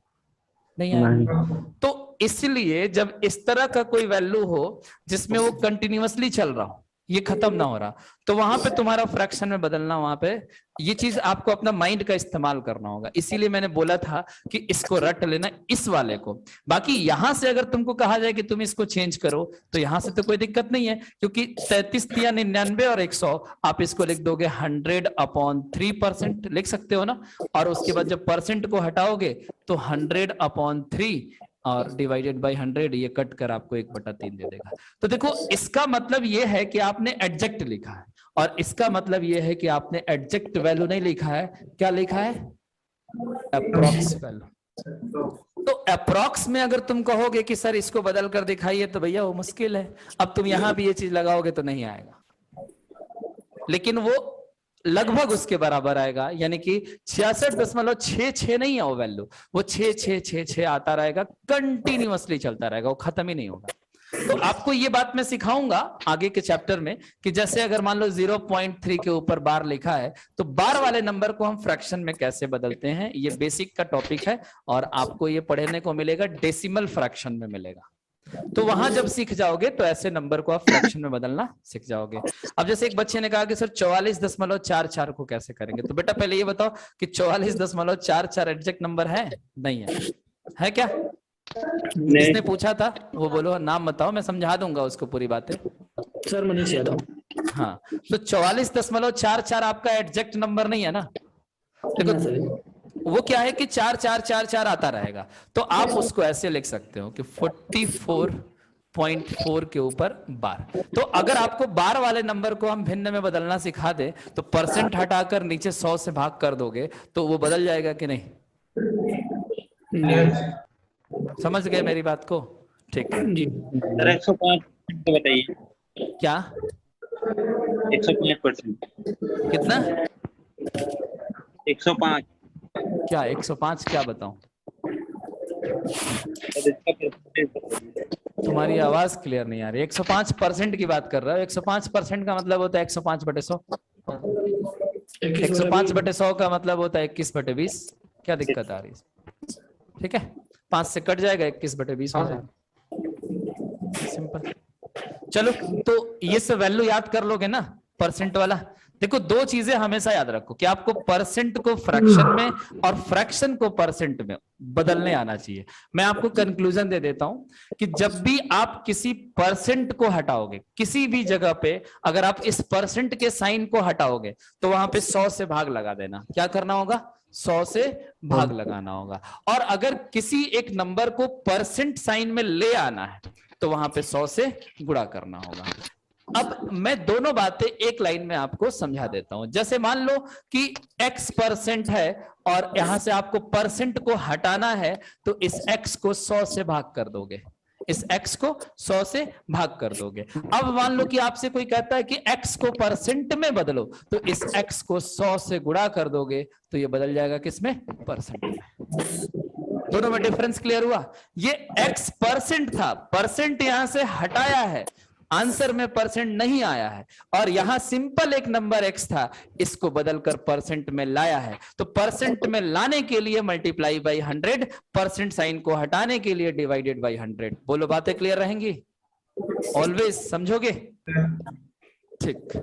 नहीं आएगा। तो इसलिए जब इस तरह का कोई वैल्यू हो जिसमें वो कंटिन्यूअसली चल रहा हो, ये खत्म ना हो रहा, तो वहां पे तुम्हारा फ्रैक्शन में बदलना, वहां पे ये चीज आपको अपना माइंड का इस्तेमाल करना होगा। इसीलिए मैंने बोला था कि इसको रट लेना, इस वाले को। बाकी यहां से अगर तुमको कहा जाए कि तुम इसको चेंज करो, तो यहां से तो कोई दिक्कत नहीं है, क्योंकि 33 या 99 और 100 आप इसको लिख दोगे 100/3% लिख सकते हो ना। और उसके बाद जब परसेंट को हटाओगे तो 100/3 और डिवाइडेड बाय 100, ये कट कर आपको 1/3 दे देगा। तो देखो, इसका मतलब ये है कि आपने एडजेक्ट लिखा है, और इसका मतलब ये है कि आपने एडजेक्ट वैल्यू नहीं लिखा है। क्या लिखा है? Approx value. तो अप्रॉक्स में अगर तुम कहोगे कि सर इसको बदल कर दिखाइए, तो भैया वो मुश्किल है। अब तुम यहां भी ये चीज लगाओगे तो नहीं आएगा, लेकिन वो लगभग उसके बराबर आएगा, यानी कि 66.66 नहीं है वो वैल्यू, वो 6666 आता रहेगा, कंटिन्यूअसली चलता रहेगा, वो खत्म ही नहीं होगा। तो आपको ये बात मैं सिखाऊंगा आगे के चैप्टर में, कि जैसे अगर मान लो 0.3 के ऊपर बार लिखा है, तो बार वाले नंबर को हम फ्रैक्शन में कैसे बदलते हैं, ये बेसिक का टॉपिक है, और आपको ये पढ़ने को मिलेगा, डेसिमल फ्रैक्शन में मिलेगा। तो वहां जब सीख जाओगे तो ऐसे नंबर को आप फ्रैक्शन में बदलना सीख जाओगे। अब जैसे एक बच्चे ने कहा कि सर 44.44 को कैसे करेंगे, तो बेटा पहले ये बताओ कि 44.44 एग्जैक्ट नंबर है? नहीं है क्या? किसने पूछा था? वो बोलो, नाम बताओ, मैं समझा दूंगा उसको पूरी बातें। सर मनीष यादव। हाँ, तो 44.44 आपका एग्जैक्ट नंबर नहीं है ना। देखो सर वो क्या है कि 4444 आता रहेगा, तो आप उसको ऐसे लिख सकते हो कि 44.4 के ऊपर बार। तो अगर आपको बार वाले नंबर को हम भिन्न में बदलना सिखा दे, तो परसेंट हटाकर नीचे 100 से भाग कर दोगे तो वो बदल जाएगा कि नहीं? समझ गए मेरी बात को? ठीक है जी सर 105 तो बताइए। क्या? 105%। कितना? 105। क्या 105? क्या बताऊं? सर इसका परसेंटेज बताइए। तुम्हारी आवाज क्लियर नहीं आ रही। 105% की बात कर रहा हो। 105% का मतलब होता है 105/100। 105/100 का मतलब होता है 21/20। क्या दिक्कत आ रही है? ठीक है, 5 से कट जाएगा, 21/20 हो जाएगा, सिंपल। चलो, तो ये सब वैल्यू याद कर लोगे ना, परसेंट वाला। देखो, 2 चीजें हमेशा याद रखो कि आपको परसेंट को फ्रैक्शन में और फ्रैक्शन को परसेंट में बदलने आना चाहिए। मैं आपको कंक्लूजन दे देता हूं कि जब भी आप किसी परसेंट को हटाओगे किसी भी जगह पे, अगर आप इस परसेंट के साइन को हटाओगे, तो वहां पे 100 से भाग लगा देना। क्या करना होगा? 100 से भाग लगाना होगा। और अगर किसी एक नंबर को परसेंट साइन में ले आना है, तो वहां पे 100 से गुणा करना होगा। अब मैं दोनों बातें एक लाइन में आपको समझा देता हूं। जैसे मान लो कि x% है और यहां से आपको परसेंट को हटाना है, तो इस x को 100 से भाग कर दोगे। इस x को 100 से भाग कर दोगे। अब मान लो कि आपसे कोई कहता है कि x को परसेंट में बदलो, तो इस x को 100 से गुणा कर दोगे, तो ये बदल जाएगा किसमें? परसेंट में। दोनों में डिफरेंस क्लियर हुआ? ये x परसेंट था, परसेंट यहां से हटाया है, आंसर में परसेंट नहीं आया है। और यहां सिंपल एक नंबर x था, इसको बदलकर परसेंट में लाया है। तो परसेंट में लाने के लिए मल्टीप्लाई बाई 100, परसेंट साइन को हटाने के लिए डिवाइडेड बाई 100। बोलो, बातें क्लियर रहेंगी? ऑलवेज समझोगे? ठीक,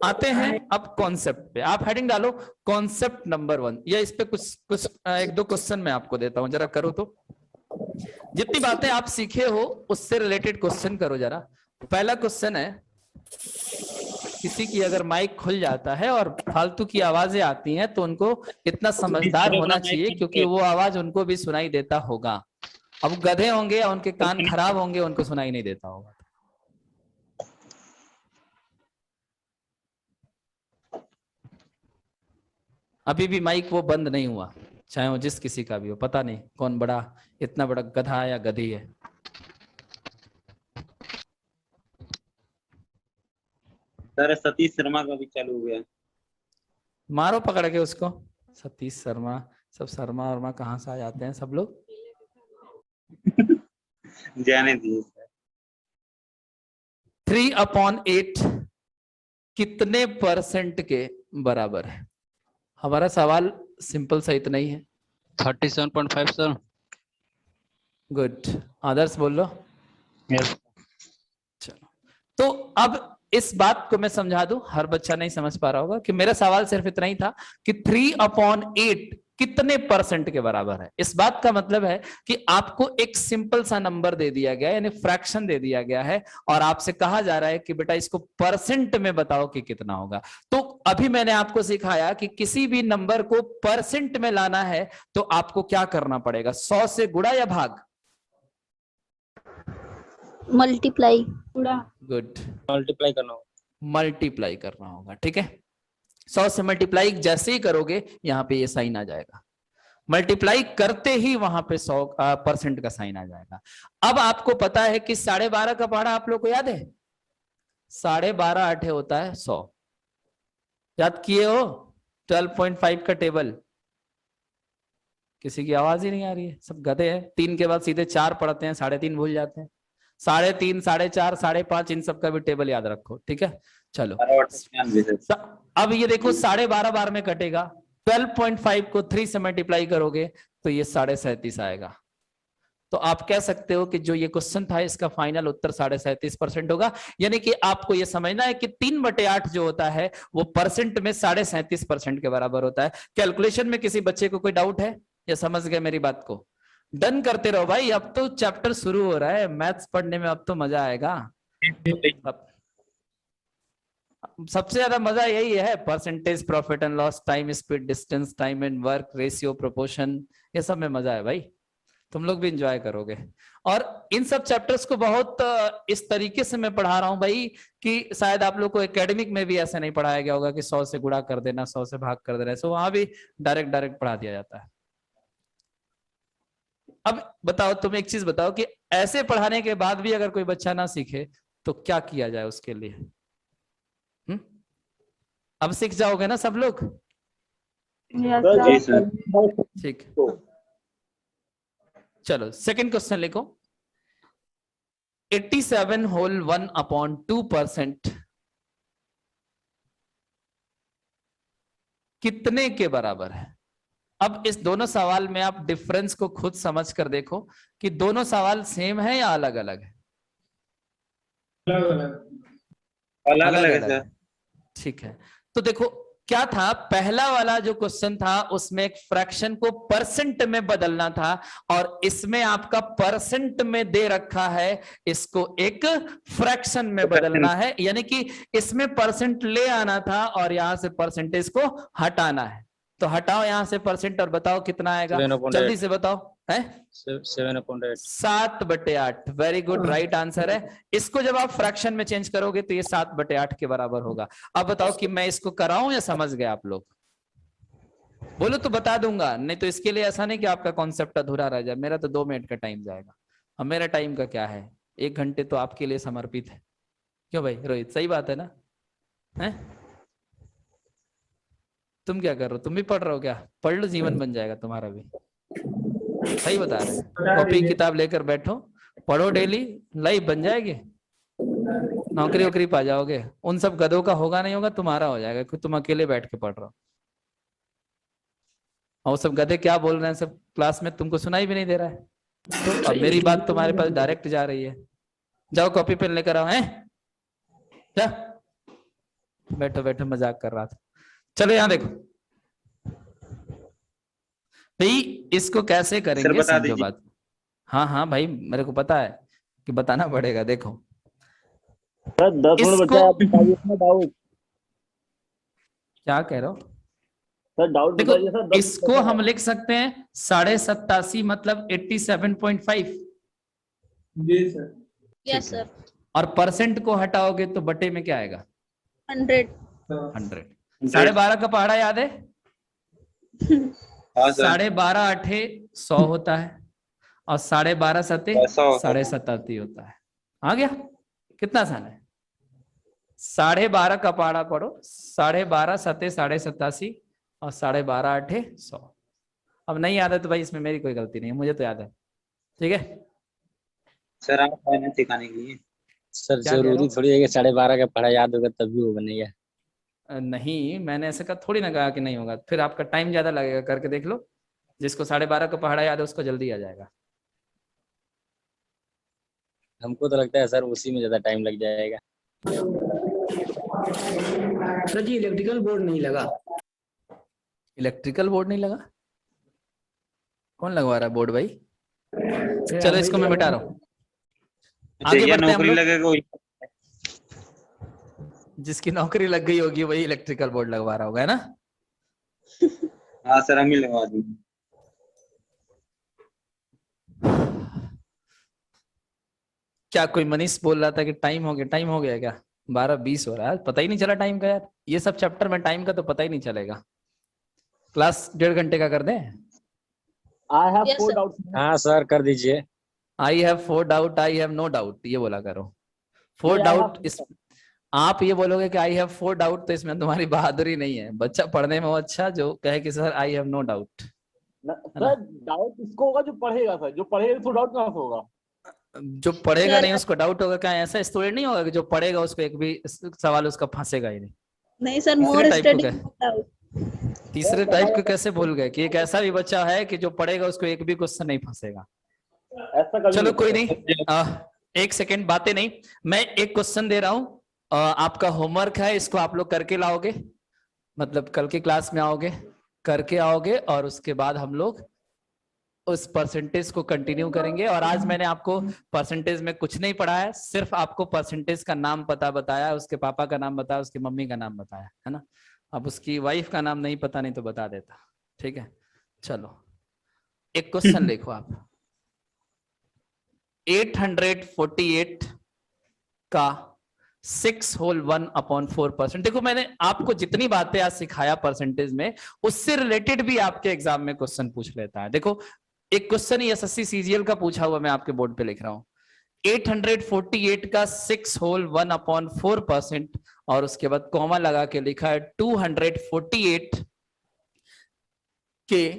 आते हैं अब कॉन्सेप्ट पे। आप हेडिंग डालो कॉन्सेप्ट नंबर 1, या इस पे कुछ 1-2 क्वेश्चन मैं आपको देता हूं, जरा करो तो। जितनी बातें आप सीखे हो उससे रिलेटेड क्वेश्चन करो जरा। पहला क्वेश्चन है, किसी की अगर माइक खुल जाता है और फालतू की आवाजें आती हैं, तो उनको इतना समझदार होना चाहिए, क्योंकि वो आवाज उनको भी सुनाई देता होगा। अब गधे होंगे या उनके कान खराब होंगे, उनको सुनाई नहीं देता होगा। अभी भी माइक वो बंद नहीं हुआ, चाहे वो जिस किसी का भी हो। पता नहीं कौन बड़ा, इतना बड़ा गधा या गधी है। सर सतीश शर्मा का भी चालू हो गया। मारो पकड़ के उसको। सतीश शर्मा, सब शर्मा वर्मा कहाँ से आ जाते हैं सब लोग। जाने दिए सर। 3/8 कितने परसेंट के बराबर है? हमारा सवाल सिंपल सा इतना ही है। 37.5 सर। गुड, आदर्श बोल लो। यस चलो, तो अब इस बात को मैं समझा दूं, हर बच्चा नहीं समझ पा रहा होगा कि मेरा सवाल सिर्फ इतना ही था कि 3/8 कितने परसेंट के बराबर है। इस बात का मतलब है कि आपको एक सिंपल सा नंबर दे दिया गया है, यानी फ्रैक्शन दे दिया गया है, और आपसे कहा जा रहा है कि बेटा इसको परसेंट में बताओ कि कितना होगा। तो अभी मैंने आपको सिखाया कि किसी भी नंबर को परसेंट में लाना है तो आपको क्या करना पड़ेगा, 100 से गुणा या भाग? मल्टीप्लाई। गुड, मल्टीप्लाई करना होगा। मल्टीप्लाई करना होगा। ठीक है, 100 से मल्टीप्लाई जैसे ही करोगे यहां पे ये साइन आ जाएगा, मल्टीप्लाई करते ही वहां पे 100% का साइन आ जाएगा। अब आपको पता है कि 12.5 का पहाड़ा आप लोग को याद है, 12.5 8 होता है 100। याद किए हो 12.5 का टेबल? किसी की आवाज ही नहीं आ रही है, सब गधे हैं। 3 के बाद सीधे 4 पढ़ते हैं, 3.5 भूल जाते हैं। 3.5, 4.5, 5.5 इन सब का भी टेबल याद रखो। ठीक है, चलो अब ये देखो 12.5 बार में कटेगा, 12.5 को 3 से मल्टीप्लाई करोगे तो ये 37.5 आएगा। तो आप कह सकते हो कि जो ये क्वेश्चन था इसका फाइनल उत्तर 37.5% होगा। यानी कि आपको ये समझना है कि 3/8 जो होता है वो परसेंट में 37.5% के बराबर होता है। कैलकुलेशन में किसी बच्चे को कोई डाउट है या समझ गए मेरी बात को? डन करते रहो भाई, अब तो चैप्टर शुरू हो रहा है, मैथ्स पढ़ने में अब तो मजा आएगा। सबसे ज्यादा मजा यही है, percentage, profit and loss, time speed, distance, time and work, ratio, proportion, ये सब में मजा है भाई, तुम लोग भी एंजॉय करोगे। और इन सब चैप्टर्स को बहुत इस तरीके से मैं पढ़ा रहा हूं भाई कि शायद आप लोग को एकेडमिक में भी ऐसा नहीं पढ़ाया गया होगा कि 100 से गुणा कर देना, 100 से भाग कर देना, सो वहां भी डायरेक्ट पढ़ा दिया जाता है। अब बताओ, तुम एक चीज बताओ कि ऐसे पढ़ाने के बाद भी अगर कोई बच्चा ना सीखे तो क्या किया जाए उसके लिए? अब सीख जाओगे ना सब लोग? जी सर। ठीक, चलो सेकंड क्वेश्चन लिखो। 87 होल 1/2% कितने के बराबर है? अब इस दोनों सवाल में आप डिफरेंस को खुद समझ कर देखो कि दोनों सवाल सेम है या अलग अलग है? अलग अलग है सर। ठीक है, तो देखो क्या था, पहला वाला जो क्वेश्चन था उसमें एक फ्रैक्शन को परसेंट में बदलना था, और इसमें आपका परसेंट में दे रखा है, इसको एक फ्रैक्शन में बदलना है, यानी कि इसमें परसेंट ले आना था और यहां से परसेंटेज को हटाना है। तो हटाओ यहां से परसेंट और बताओ कितना आएगा, 7/8 जल्दी से बताओ। है 7/8 7/8, वेरी गुड, राइट आंसर है। इसको जब आप फ्रैक्शन में चेंज करोगे तो ये 7/8 के बराबर होगा। अब बताओ कि मैं इसको कराऊं या समझ गए आप लोग? बोलो तो बता दूंगा, नहीं तो इसके लिए ऐसा नहीं कि आपका कॉन्सेप्ट अधूरा रह जाए। मेरा तो 2 मिनट का टाइम जाएगा, अब मेरा टाइम का क्या है, 1 घंटे तो आपके लिए समर्पित है। क्यों भाई रोहित, सही बात है ना? है, तुम क्या कर रहे हो, तुम भी पढ़ रहे हो क्या? पढ़ लो, जीवन बन जाएगा तुम्हारा भी। सही बता रहे हैं, कॉपी किताब लेकर बैठो, पढ़ो डेली, लाइफ बन जाएगी, नौकरी वोकरी पा जाओगे। उन सब गधों का होगा नहीं होगा, तुम्हारा हो जाएगा, क्योंकि तुम अकेले बैठ के पढ़ रहे हो। और सब गधे क्या बोल रहे हैं सब क्लास में, तुमको सुनाई भी नहीं दे रहा है। तो अब मेरी बात तुम्हारे पास डायरेक्ट जा रही है। जाओ कॉपी पेन लेकर आओ। हैं क्या, बैठो बैठो, मजाक कर रहा था। चलो यहां देखो भाई, इसको कैसे करेंगे बता समझो दीजिए। बात। हाँ हाँ भाई, मेरे को पता है कि बताना पड़ेगा। देखो सर 10 मिनट बचा है, आप बताइए ना डाउट। क्या कह रहे हो? सर डाउट देखो बताइए सर। 10 इसको हम लिख सकते हैं 87.5 मतलब 87.5। जी सर। Yes sir. और परसेंट को हटाओगे तो बटे में क्या आएगा? 100। 100। 12.5 का पहाड़ा याद है? हाँ सर। 12.5 8 100 होता है, और 12.5 7 100 7.5 होता है। आ गया? कितना आसान है। 12.5 का पहाड़ा पढ़ो, 12.5 सते 87.5 और 12.5 आठे 100। अब नहीं याद है तो भाई इसमें मेरी कोई गलती नहीं है, मुझे तो याद है। ठीक है, सर आप फाइनेंस सिखाने के लिए। सर क्या कह रहा जरूरी हूँ? थोड़ी है कि 12.5 का पढ़ा याद होगा तभी वो बनेगा। नहीं, मैंने ऐसे कहा थोड़ी ना कहा कि नहीं होगा, फिर आपका टाइम ज्यादा लगेगा, करके देख लो। जिसको 12.5 का पहाड़ा याद है उसको जल्दी आ जाएगा। हमको तो लगता है सर उसी में ज्यादा टाइम लग जाएगा। सर जी इलेक्ट्रिकल बोर्ड नहीं लगा। इलेक्ट्रिकल बोर्ड नहीं लगा? कौन लगवा रहा है बोर्ड भाई? सर, चलो आप इसको वही मैं तो मिटा लगा- रहा हूँ। आगे जहिया बढ़ते हैं हम नौकरी लोग। लगेगा वही। जिसकी नौकरी लग गई होगी वही इलेक्ट्रिकल बोर्ड लगवा रहा होगा, है ना? हाँ सर, हम ही लगवा देंगे। क्या कोई मनीष बोल रहा था कि टाइम हो गया? टाइम हो गया क्या? 12:20 हो रहा है, पता ही नहीं चला टाइम का यार। ये सब चैप्टर में टाइम का तो पता ही नहीं चलेगा। क्लास 1.5 घंटे का कर दें? I have Yes, 4 sir. Doubts. हाँ सर कर दीजिए। I have 4 doubt, I have no doubt, ये बोला करो। 4 नहीं, I have- डाउट इस आप ये बोलोगे कि आई हैव 4 डाउट तो इसमें तुम्हारी बहादुरी नहीं है। बच्चा पढ़ने में वो अच्छा जो कहे कि sir I have no doubt. Sir doubt इसको होगा जो पढ़ेगा, सर जो पढ़ेगा तो डाउट कहाँ से होगा। जो पढ़ेगा Sir, नहीं उसको डाउट होगा? क्या ऐसा स्टूडेंट नहीं होगा कि जो पढ़ेगा उसको एक भी सवाल उसका फंसेगा ही नहीं? नहीं सर, तीसरे more टाइप को study क्या? out. तीसरे टाइप को कैसे भूल गए कि एक ऐसा भी बच्चा है कि जो पढ़ेगा उसको एक भी क्वेश्चन नहीं फंसेगा? ऐसा कभी चलो नहीं कोई होता। नहीं, एक सेकेंड बातें नहीं। मैं एक क्वेश्चन दे रहा हूं, आपका होमवर्क है, इसको आप लोग करके लाओगे। मतलब कल की क्लास में आओगे, करके आओगे, और उसके बाद हम लोग उस परसेंटेज को कंटिन्यू करेंगे। और आज मैंने आपको परसेंटेज में कुछ नहीं पढ़ाया, सिर्फ आपको परसेंटेज का नाम पता बताया, उसके पापा का नाम बताया, उसकी मम्मी का नाम बताया, है ना? अब उसकी वाइफ का नाम नहीं पता नहीं तो बता देता। ठीक है, चलो एक क्वेश्चन लिखो आप। 848 का 6 होल 1/4%। देखो मैंने आपको जितनी बातें आज सिखाया परसेंटेज में, उससे रिलेटेड भी आपके एग्जाम में क्वेश्चन पूछ लेता है। देखो एक क्वेश्चन ही एसएससी सीजीएल का पूछा हुआ मैं आपके बोर्ड पे लिख रहा हूं। 848 का 6 होल 1/4% और उसके बाद कॉमा लगा के लिखा है 248 के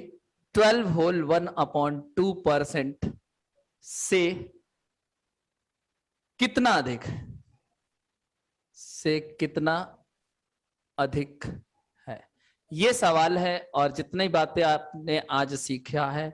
12 होल 1/2% से कितना अधिक है? से कितना अधिक है, ये सवाल है। और जितनी बातें आपने आज सीखा है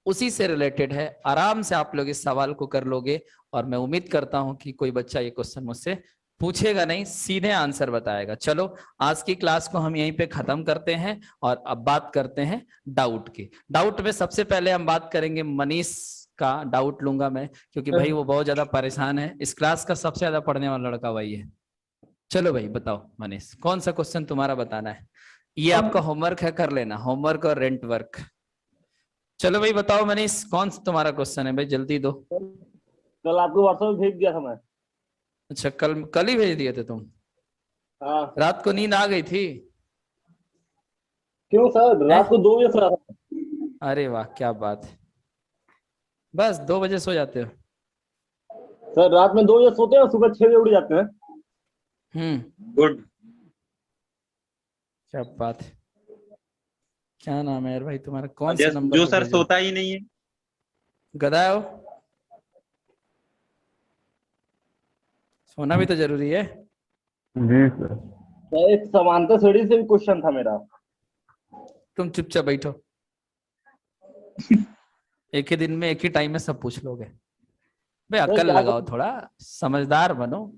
उसी से रिलेटेड है। आराम से आप लोग इस सवाल को कर लोगे और मैं उम्मीद करता हूं कि कोई बच्चा ये क्वेश्चन मुझसे पूछेगा नहीं, सीधे आंसर बताएगा। चलो आज की क्लास को हम यहीं पे खत्म करते हैं और अब बात करते हैं डाउट की। डाउट में सबसे पहले हम बात करेंगे मनीष का डाउट लूंगा मैं, क्योंकि भाई वो बहुत ज्यादा परेशान है। इस क्लास का सबसे ज्यादा पढ़ने वाला लड़का वही है। चलो भाई बताओ मनीष, कौन सा क्वेश्चन तुम्हारा बताना है? ये आपका होमवर्क है, कर लेना होमवर्क और रेंट वर्क। चलो भाई बताओ मनीष, कौन सा तुम्हारा क्वेश्चन है भाई? जल्दी दो। कल आपको व्हाट्सएप भेज दिया था मैं। अच्छा कल कल ही भेज दिए थे तुम? हाँ। रात को नींद आ गई थी? क्यों सर, रात को 2 बजे सो रहा था। अरे वाह क्या बात है, बस 2 बजे सो जाते हो? सर रात में 2 बजे सोते हैं, सुबह 6 बजे उठ जाते हैं। गुड। क्या बात है। क्या नाम है यार भाई तुम्हारा? कौन सा नंबर जो पे सर भेजा? सोता ही नहीं है। गधा हो? सोना भी तो जरूरी है। जी सर। एक समांतर श्रेणी से भी क्वेश्चन था मेरा। तुम चुपचाप बैठो। एक ही दिन में एक ही टाइम में सब पूछ लोगे भाई? अकल लगाओ, थोड़ा समझदार बनो।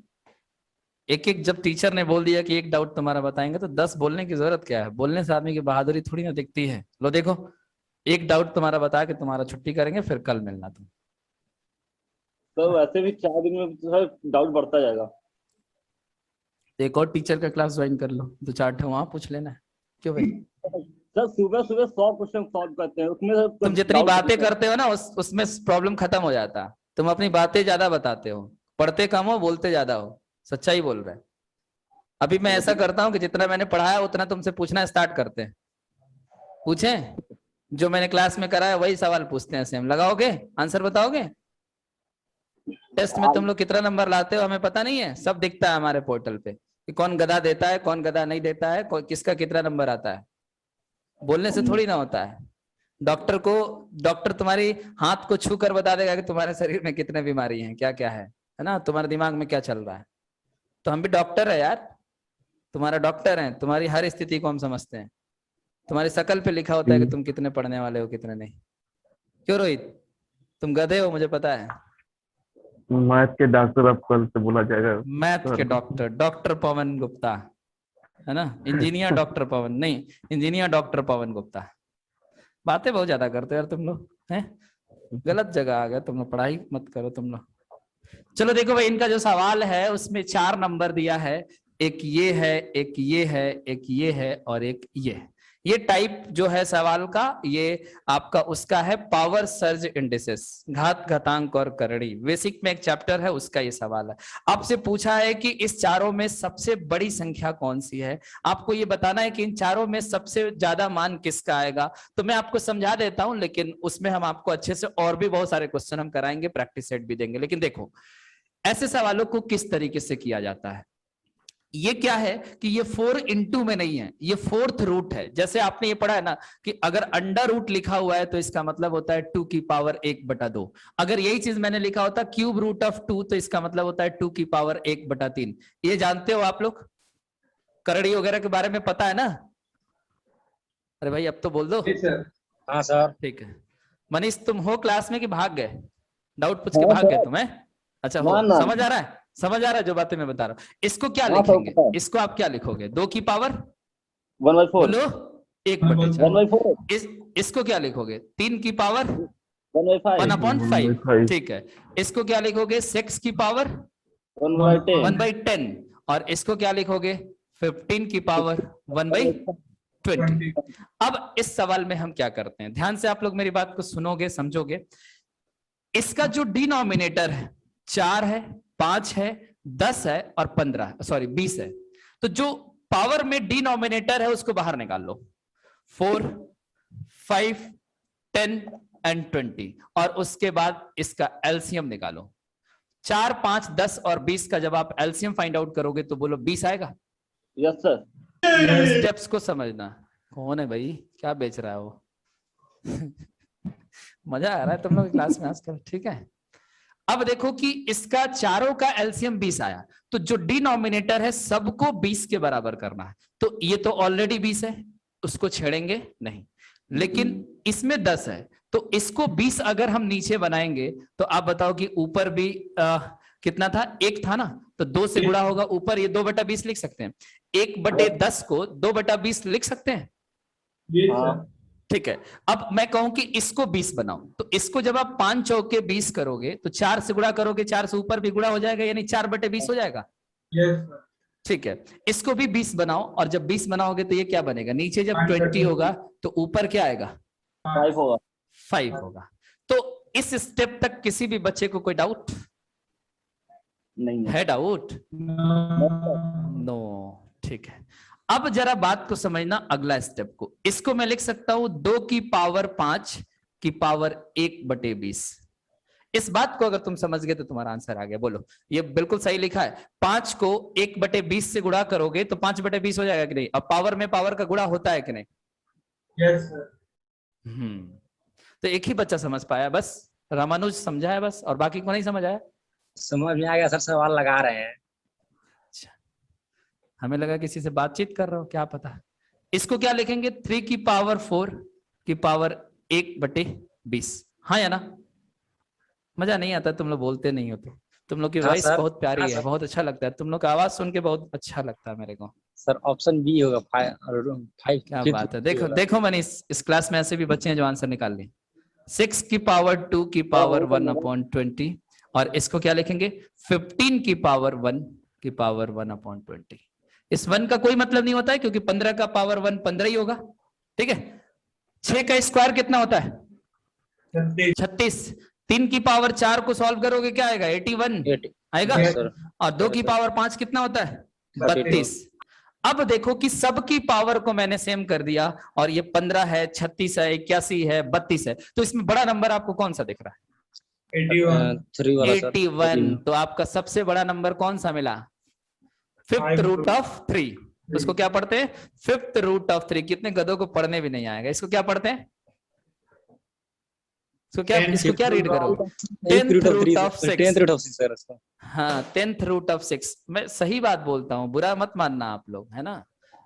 एक एक जब टीचर ने बोल दिया कि एक डाउट तुम्हारा बताएंगे तो 10 बोलने की जरूरत क्या है? बोलने से आदमी की बहादुरी थोड़ी ना दिखती है। लो देखो, एक डाउट तुम्हारा बता के तुम्हारा छुट्टी करेंगे, फिर कल मिलना तुम। तो वैसे भी 4 दिन में तो सर डाउट बढ़ता जाएगा। एक और टीचर का क्लास ज्वाइन कर लो, 2-4 ठे वहां पूछ लेना है। क्यों भाई? सर सुबह सुबह 100 क्वेश्चन सॉल्व करते हैं, उसमें तुम जितनी बातें करते हो ना उसमें प्रॉब्लम खत्म हो जाता। तुम अपनी बातें ज्यादा बताते हो, पढ़ते कम हो, बोलते ज्यादा हो। सच्चाई बोल रहे हैं। अभी मैं ऐसा करता हूँ कि जितना मैंने पढ़ाया उतना तुमसे पूछना स्टार्ट करते हैं। पूछें? जो मैंने क्लास में कराया वही सवाल पूछते हैं सेम। लगाओगे? आंसर बताओगे? टेस्ट में तुम लोग कितना नंबर लाते हो हमें पता नहीं है, सब दिखता है हमारे पोर्टल पे। कि कौन गधा देता है, कौन गधा नहीं देता है, किसका कितना नंबर आता है, बोलने से थोड़ी ना होता है। डॉक्टर तुम्हारी हाथ को छू कर बता देगा कि तुम्हारे शरीर में कितने बीमारी हैं, क्या क्या है ना, तुम्हारे दिमाग में क्या चल रहा है। तो हम भी डॉक्टर है यार, तुम्हारा डॉक्टर है, तुम्हारी हर स्थिति को हम समझते हैं। तुम्हारी शकल पे लिखा होता है कि तुम कितने पढ़ने वाले हो, कितने नहीं। क्यों रोहित, तुम गधे हो, मुझे पता है। मैथ के डॉक्टर अब कल से बोला जाएगा। मैथ के डॉक्टर, डॉक्टर पवन गुप्ता है ना, इंजीनियर डॉक्टर पवन नहीं, इंजीनियर डॉक्टर पवन गुप्ता। बातें बहुत ज्यादा करते हो यार तुम लोग, हैं? गलत जगह आ गए तुम लोग, पढ़ाई मत करो तुम लोग। चलो देखो भाई, इनका जो सवाल है उसमें 4 नंबर दिया है, एक ये है, एक ये है, एक ये है और एक ये है। ये टाइप जो है सवाल का, ये आपका उसका है पावर सर्ज इंडिसेस, घात, घातांक और करणी। बेसिक में एक चैप्टर है उसका ये सवाल है। आपसे पूछा है कि इस चारों में सबसे बड़ी संख्या कौन सी है, आपको ये बताना है कि इन चारों में सबसे ज्यादा मान किसका आएगा। तो मैं आपको समझा देता हूं, लेकिन उसमें हम आपको अच्छे से और भी बहुत सारे क्वेश्चन हम कराएंगे, प्रैक्टिस सेट भी देंगे। लेकिन देखो ऐसे सवालों को किस तरीके से किया जाता है। ये क्या है कि ये 4 into में नहीं है, ये 4th रूट है। जैसे आपने ये पढ़ा है ना कि अगर अंडर रूट लिखा हुआ है तो इसका मतलब होता है 2 की पावर 1/2। अगर यही चीज मैंने लिखा होता क्यूब रूट ऑफ 2 तो इसका मतलब होता है 2 की पावर 1/3। ये जानते हो आप लोग, करड़ी वगैरह के बारे में पता है ना? अरे भाई अब तो बोल दो। हाँ सर। ठीक है मनीष, तुम हो क्लास में कि भाग गए? डाउट पूछ के भाग गए तुम्हें? अच्छा हो, समझ आ रहा है, समझ आ रहा है जो बातें मैं बता रहा हूँ। इसको क्या लिखेंगे, इसको आप क्या लिखोगे? 2 की पावर 1/4 बोलो 1/4। इसको क्या लिखोगे? 3 की पावर 1/5 ठीक है। इसको क्या लिखोगे? 6 की पावर 1/10 और इसको क्या लिखोगे? 15 की पावर 1/20। अब इस सवाल में हम क्या करते हैं, ध्यान से आप लोग मेरी बात को सुनोगे, समझोगे। इसका जो डिनोमिनेटर है 4 है, 5 है, 10 है और 20 है। तो जो पावर में डिनोमिनेटर है उसको बाहर निकाल लो। 4, 5, 10 एंड 20 और उसके बाद इसका एलसीएम निकालो। 4, 5, 10 और 20 का जब आप एलसीएम फाइंड आउट करोगे तो बोलो 20 आएगा। Yes sir. स्टेप्स को समझना। कौन है भाई, क्या बेच रहा है वो? मजा आ रहा है तुम लोग क्लास में आजकल, ठीक है। अब देखो कि इसका चारों का एलसीएम 20 आया, तो जो डिनोमिनेटर है सबको 20 के बराबर करना है। तो ये तो ऑलरेडी 20 है, उसको छेड़ेंगे नहीं। लेकिन इसमें 10 है, तो इसको 20 अगर हम नीचे बनाएंगे तो आप बताओ कि ऊपर भी कितना था? 1 था ना, तो 2 से गुणा होगा ऊपर, ये 2/20 लिख सकते हैं। 1/10 को 2/20 लिख सकते हैं। ठीक है। अब मैं कहूं कि इसको 20 बनाओ, तो इसको जब आप 5 चौके 20 करोगे तो 4 से गुणा करोगे, 4 से ऊपर भी गुणा हो जाएगा, यानी 4/20 हो जाएगा। ठीक है। इसको भी 20 बनाओ और जब 20 बनाओगे तो ये क्या बनेगा? नीचे जब 20 होगा तो ऊपर क्या आएगा? 5 होगा। तो इस स्टेप तक किसी भी बच्चे को कोई डाउट नहीं है? Doubt no. ठीक है। अब जरा बात को समझना, अगला स्टेप को। इसको मैं लिख सकता हूं 2 की पावर 5 की पावर 1/20। इस बात को अगर तुम समझ गए तो तुम्हारा आंसर आ गया। बोलो, ये बिल्कुल सही लिखा है। 5 को 1/20 से गुणा करोगे तो 5/20 हो जाएगा कि नहीं? अब पावर में पावर का गुणा होता है कि नहीं? Yes sir. तो एक ही बच्चा समझ पाया, बस रामानुज समझा है बस, और बाकी को नहीं समझ आया? समझ में आ गया सर, सवाल लगा रहे हैं। हमें लगा किसी से बातचीत कर रहे हो, क्या पता। इसको क्या लिखेंगे? 3 की पावर 4 की पावर 1/20। हाँ या ना? मजा नहीं आता, तुम लोग बोलते नहीं हो। तो तुम लोग की वॉइस बहुत प्यारी है, बहुत अच्छा लगता है, तुम लोग का आवाज सुन के बहुत अच्छा लगता है मेरे को। सर ऑप्शन बी होगा 5। क्या बात है। देखो देखो मनीष, इस क्लास में ऐसे भी बच्चे हैं जो आंसर निकाल लें। 6 की पावर 2 की पावर 1/20 और इसको क्या लिखेंगे? 15 की पावर 1 की पावर 1/20। इस 1 का कोई मतलब नहीं होता है क्योंकि 15 का पावर 1 15 ही होगा। ठीक है। 6 का स्क्वायर कितना होता है? 36। 3 की पावर 4 को सॉल्व करोगे क्या आएगा? 81 आएगा। और 2 की पावर 5 कितना होता है? 32। अब देखो कि सबकी पावर को मैंने सेम कर दिया और ये 15 है, 36 है, 81 है, 32 है। तो इसमें बड़ा नंबर आपको कौन सा दिख रहा है? 81। 81। तो आपका सबसे बड़ा नंबर कौन सा मिला? फिफ्थ रूट ऑफ 3, उसको क्या पढ़ते हैं? Fifth root of 3। कितने गधों को पढ़ने भी नहीं आएगा, इसको क्या पढ़ते हैं? इसको क्या रीड करोगे? 10th root of 6। 10th root of 6 sir उसको। हाँ 10th रूट ऑफ 6। मैं सही बात बोलता हूँ, बुरा मत मानना आप लोग, है ना,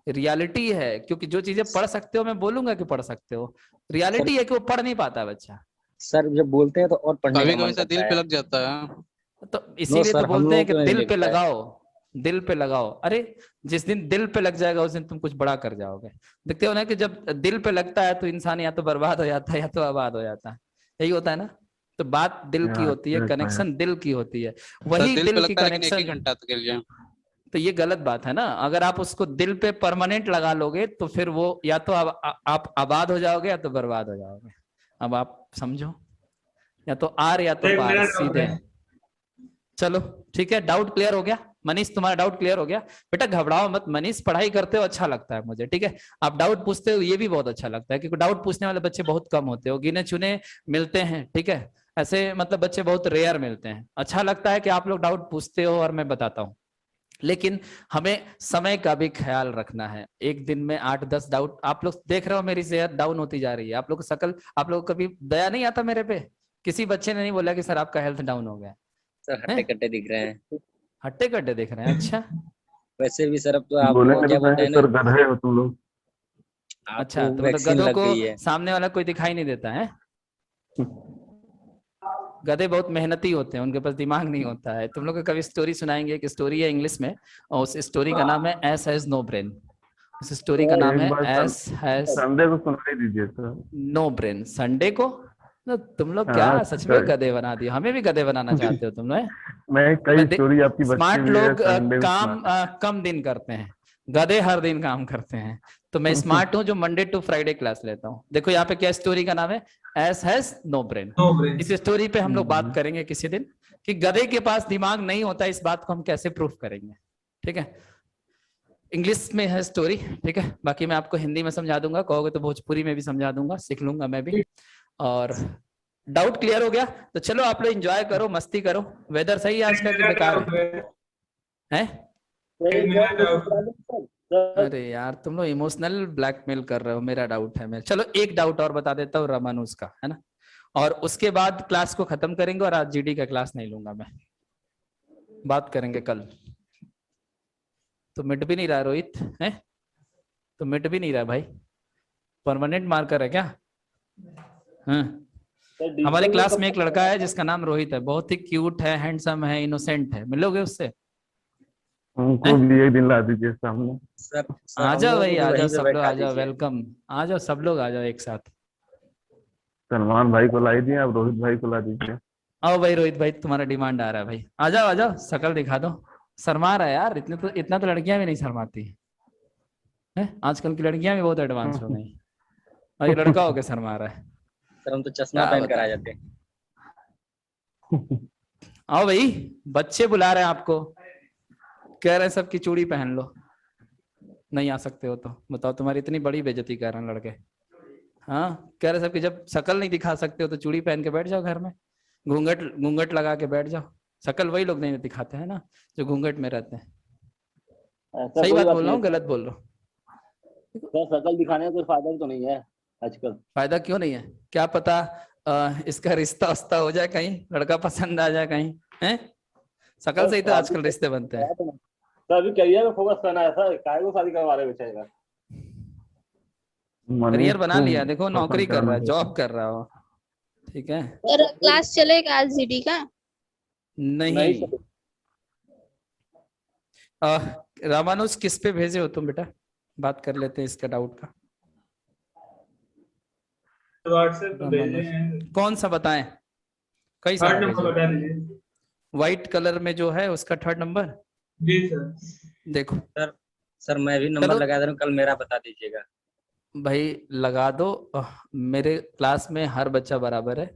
रियलिटी है। क्योंकि जो चीजें पढ़ सकते हो मैं बोलूंगा कि पढ़ सकते हो, रियलिटी है कि वो पढ़ नहीं पाता बच्चा। सर जब बोलते हैं तो और पढ़ने कभी का मन कभी सर करता दिल है। पे लग जाता है। तो इसीलिए सर, तो हम बोलते हैं लोगों कि को नहीं दिल पे लगता है। लगाओ, दिल पे लगाओ। अरे जिस दिन दिल पे लग जाएगा उस दिन तुम कुछ बड़ा कर जाओगे। देखते हो ना कि जब दिल पे लगता है तो इंसान या तो बर्बाद हो जाता है या तो आबाद हो जाता है, यही होता है ना। तो बात दिल की होती है, कनेक्शन दिल की होती है, वही दिल पे दिल की लगता है लेकिन एक ही कनेक्शन। घंटा के लिए। तो ये गलत बात है ना। अगर आप उसको दिल पे परमानेंट लगा लोगे तो फिर वो या तो आप आबाद हो जाओगे या तो बर्बाद हो जाओगे। अब आप समझो, या तो आर या तो एक पार, मिनट सीधे। चलो ठीक है, डाउट क्लियर हो गया। मनीष तुम्हारा डाउट क्लियर हो गया? बेटा घबराओ मत मनीष, पढ़ाई करते हो अच्छा लगता है मुझे, ठीक है। आप डाउट पूछते हो ये भी बहुत अच्छा लगता है, क्योंकि डाउट पूछने वाले बच्चे बहुत कम होते हो, गिने चुने मिलते हैं, ठीक है। ऐसे मतलब बच्चे बहुत रेयर मिलते हैं। अच्छा लगता है कि आप लोग डाउट पूछते हो और मैं बताता हूँ, लेकिन हमें समय का भी ख्याल रखना है। एक दिन में 8-10 डाउट, आप लोग देख रहे हो मेरी सेहत डाउन होती जा रही है, आप लोग शकल, आप लोग कभी दया नहीं आता मेरे पे? किसी बच्चे ने नहीं बोला कि सर आपका हेल्थ डाउन हो गया? सर हट्टे कट्टे दिख रहे हैं। हट्टे कट्टे दिख रहे हैं? अच्छा वैसे भी सर अब तो आप बोलेंगे क्या तो बोलते कहेंगे हैं सर ना, गधे हो तुम लोग। अच्छा, आपको तो मतलब वैक्सीन गधों लग को गई है। सामने वाला कोई दिखाई नहीं देता है? गधे बहुत मेहनती होते हैं, उनके पास दिमाग नहीं होता है। तुम लोग को कभी स्टोरी सुनाएंगे, एक स्टोरी है इंग्लिश में, और उस स्टोरी का नाम है एस हैज नो ब्रेन। उस स्टोरी का नाम एक है बार एस हैज संडे को सुनाई दीजिए सर। No brain. संडे को? तो तुम लोग क्या हाँ सच में गधे बना दिए? हमें भी गधे बनाना चाहते हो तुम लोग? मैं कई स्टोरी आपकी बच्ची स्मार्ट भी है लोग संडे को काम कम दिन करते हैं, गधे हर दिन काम करते हैं। तो मैं स्मार्ट हूँ जो मंडे टू फ्राइडे क्लास लेता हूँ। देखो यहाँ पे क्या स्टोरी का नाम है, ass has no brain. No brain. इस स्टोरी पे हम लोग बात करेंगे किसी दिन कि गधे के पास दिमाग नहीं होता, इस बात को हम कैसे प्रूफ करेंगे, ठीक है। इंग्लिश में है स्टोरी, ठीक है। बाकी मैं आपको हिंदी में समझा दूंगा, कहोगे तो भोजपुरी में भी समझा दूंगा, सीख लूंगा मैं भी। और डाउट क्लियर हो गया? तो चलो आप लोग एंजॉय करो, मस्ती करो। वेदर सही है आज का कि बेकार है? अरे यार तुम लोग इमोशनल ब्लैकमेल कर रहे हो, मेरा डाउट है। मैं चलो एक डाउट और बता देता हूँ रामानुज का, है ना, और उसके बाद क्लास को खत्म करेंगे। और आज जीडी का क्लास नहीं लूंगा मैं, बात करेंगे कल। तो मिट भी नहीं रहा रोहित है, तो मिट भी नहीं रहा भाई, परमानेंट मार्कर है क्या? हाँ। हमारे क्लास में एक लड़का है जिसका नाम रोहित है, बहुत ही क्यूट है, हैंडसम है, इनोसेंट है। मिलोगे उससे? उनको भी एक दिन ला दीजिए सामने। सर आ हम जाओ लोगों भाई, को आ भी जाओ वहीं पे सब लोग, बैठा आ जाओ, दीजिए। वेलकम। आ जाओ सब लोग, आ जाओ एक साथ। सलमान भाई को लाई दिए, आप रोहित भाई को ला दीजिए। आओ भाई रोहित भाई, तुम्हारा डिमांड आ रहा है भाई, आ जाओ आ जाओ, शकल दिखा दो। शर्मा रहा है यार, इतना तो लड़कियां भी नहीं शर्माती है। आजकल की लड़कियां भी बहुत एडवांस हो गई, और ये लड़का होके शर्मा रहा है। सर हम तो चश्मा क्या पहन कर बता, आ जाते हैं। आओ भाई, बच्चे बुला रहे हैं आपको, कह रहे हैं सबकी चूड़ी पहन लो। नहीं आ सकते हो तो बताओ, तुम्हारी इतनी बड़ी बेइज्जती कर रहे हैं लड़के। हाँ कह रहे सबकी, जब शक्ल नहीं दिखा सकते हो तो चूड़ी पहन के बैठ जाओ घर में, घूंघट घूंघट लगा के बैठ जाओ। शक्ल वही लोग नहीं दिखाते हैं ना जो घूंघट में रहते हैं। सही बात बोल रहा हूँ, गलत बोल रहा हूँ? शकल दिखाने का कोई फायदा तो नहीं है आजकल। फायदा क्यों नहीं है? क्या पता इसका रिश्ता उस्ता हो जाए, कहीं लड़का पसंद आ जाए कहीं, है? शकल से ही तो आजकल रिश्ते बनते हैं। तो अभी करियर में फोकस करना है सर, काय को शादी करवा रहे बेचारेगा। करियर बना लिया, देखो नौकरी कर रहा है, जॉब कर रहा हो, ठीक है। सर क्लास चलेगा आज जीडी का? नहीं रामानुज, किस पे भेजे हो तुम बेटा? बात कर लेते हैं इसका डाउट का। व्हाट्सएप पे भेजे हैं। कौन सा बताएं? कई थर्ड सारे नंबर बता दीजिए। व्हाइट कलर में जो है उसका 3rd नंबर जी सर। देखो। सर मैं भी नंबर लगा दे रहा हूँ, कल मेरा बता दीजिएगा। भाई लगा दो। मेरे क्लास में हर बच्चा बराबर है,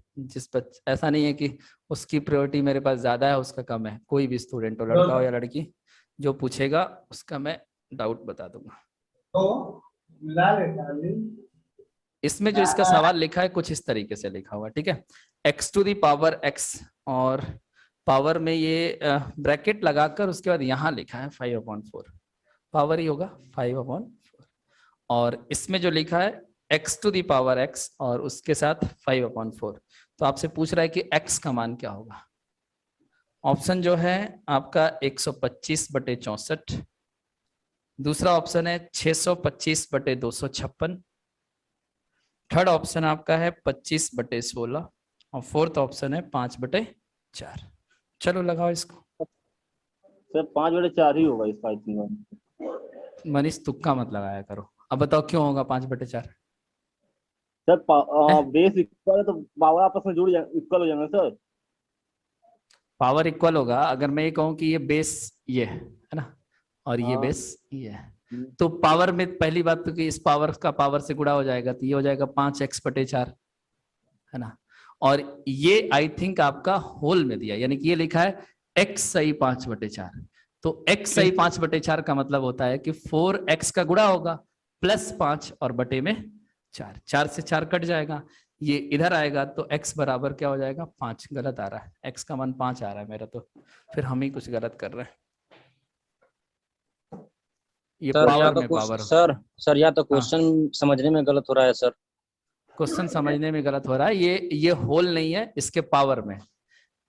ऐसा नहीं है कि उसकी प्रायोरिटी मेरे पास ज्यादा है उसका कम है। कोई भी स्टूडेंट हो, लड़का हो या लड़की, जो पूछेगा उसका मैं डाउट बता दूंगा। तो मिला लेता है। इसमें जो इसका सवाल लिखा है कुछ इस तरीके से लिखा हुआ, ठीक है। x to the power x और पावर में ये ब्रैकेट लगाकर उसके बाद यहाँ लिखा है 5/4, पावर ही होगा 5/4, और इसमें जो लिखा है x⁻x और उसके साथ 5/4। तो आपसे पूछ रहा है कि x का मान क्या होगा। ऑप्शन जो है आपका 125/64, दूसरा ऑप्शन है 625/256, थर्ड ऑप्शन आपका है 25/16 और फोर्थ ऑप्शन है 5/4। चलो लगाओ इसको। सर 5/4 ही होगा इसका, आई थिंक। मनीष तुक्का मत लगाया करो। अब बताओ क्यों होगा 5/4? सर बेस इक्वल है तो पावर आपस में जुड़ जाए, इक्वल हो जाएंगे सर। पावर इक्वल होगा अगर मैं ये कहूं कि ये बेस ये है ना, और ये हाँ। बेस ये है, तो पावर में पहली बात तो कि इस पावर का पावर से गुणा हो जाएगा, तो ये हो जाएगा 5x/4 है ना। और ये आई थिंक आपका होल में दिया, यानी कि ये लिखा है x सही 5/4, तो x सही 5/4 का मतलब होता है कि 4x का गुणा होगा प्लस 5 और बटे में 4, 4 से 4 कट जाएगा, ये इधर आएगा तो x बराबर क्या हो जाएगा 5। गलत आ रहा है, x का मान 5 आ रहा है मेरा, तो फिर हम ही कुछ गलत कर रहे हैं। ये सर पावर में पावर, सर या तो क्वेश्चन समझने में गलत हो रहा है सर। क्वेश्चन समझने में गलत हो रहा है। ये होल नहीं है, इसके पावर में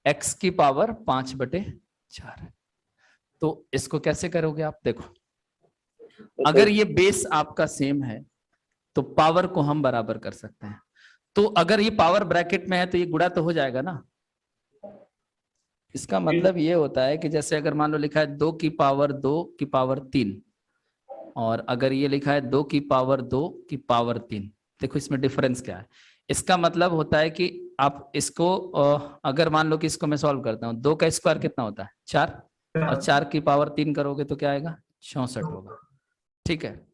x की पावर 5/4। तो इसको कैसे करोगे आप, देखो अगर ये बेस आपका सेम है तो पावर को हम बराबर कर सकते हैं। तो अगर ये पावर ब्रैकेट में है तो ये गुणा तो हो जाएगा ना। इसका मतलब ये होता है कि जैसे अगर मान लो लिखा है 2 की पावर 3, और अगर ये लिखा है 2 की पावर 3, देखो इसमें डिफरेंस क्या है। इसका मतलब होता है कि आप इसको अगर मान लो कि इसको मैं सॉल्व करता हूँ, 2 का स्क्वायर कितना होता है 4, और 4 की पावर 3 करोगे तो क्या आएगा 64 होगा, ठीक है।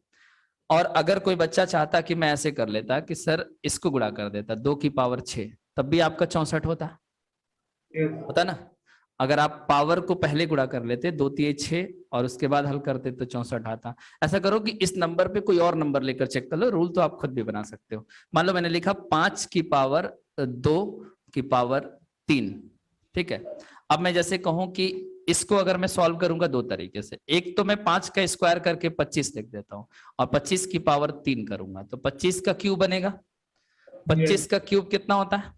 और अगर कोई बच्चा चाहता कि मैं ऐसे कर लेता कि सर इसको गुणा कर देता 2 की पावर 6, तब भी आपका 64 होता ना। अगर आप पावर को पहले गुणा कर लेते 2 3 6 और उसके बाद हल करते तो 64 आता। ऐसा करो कि इस नंबर पे कोई और नंबर लेकर चेक कर लो, रूल तो आप खुद भी बना सकते हो। मान लो मैंने लिखा 5 की पावर 2 की पावर 3, ठीक है। अब मैं जैसे कहूं कि इसको अगर मैं सॉल्व करूंगा 2 तरीके से, एक तो मैं 5 का स्क्वायर करके 25 लिख देता हूं और 25 की पावर 3 करूंगा, तो 25 का क्यूब बनेगा। 25 का क्यूब कितना होता है,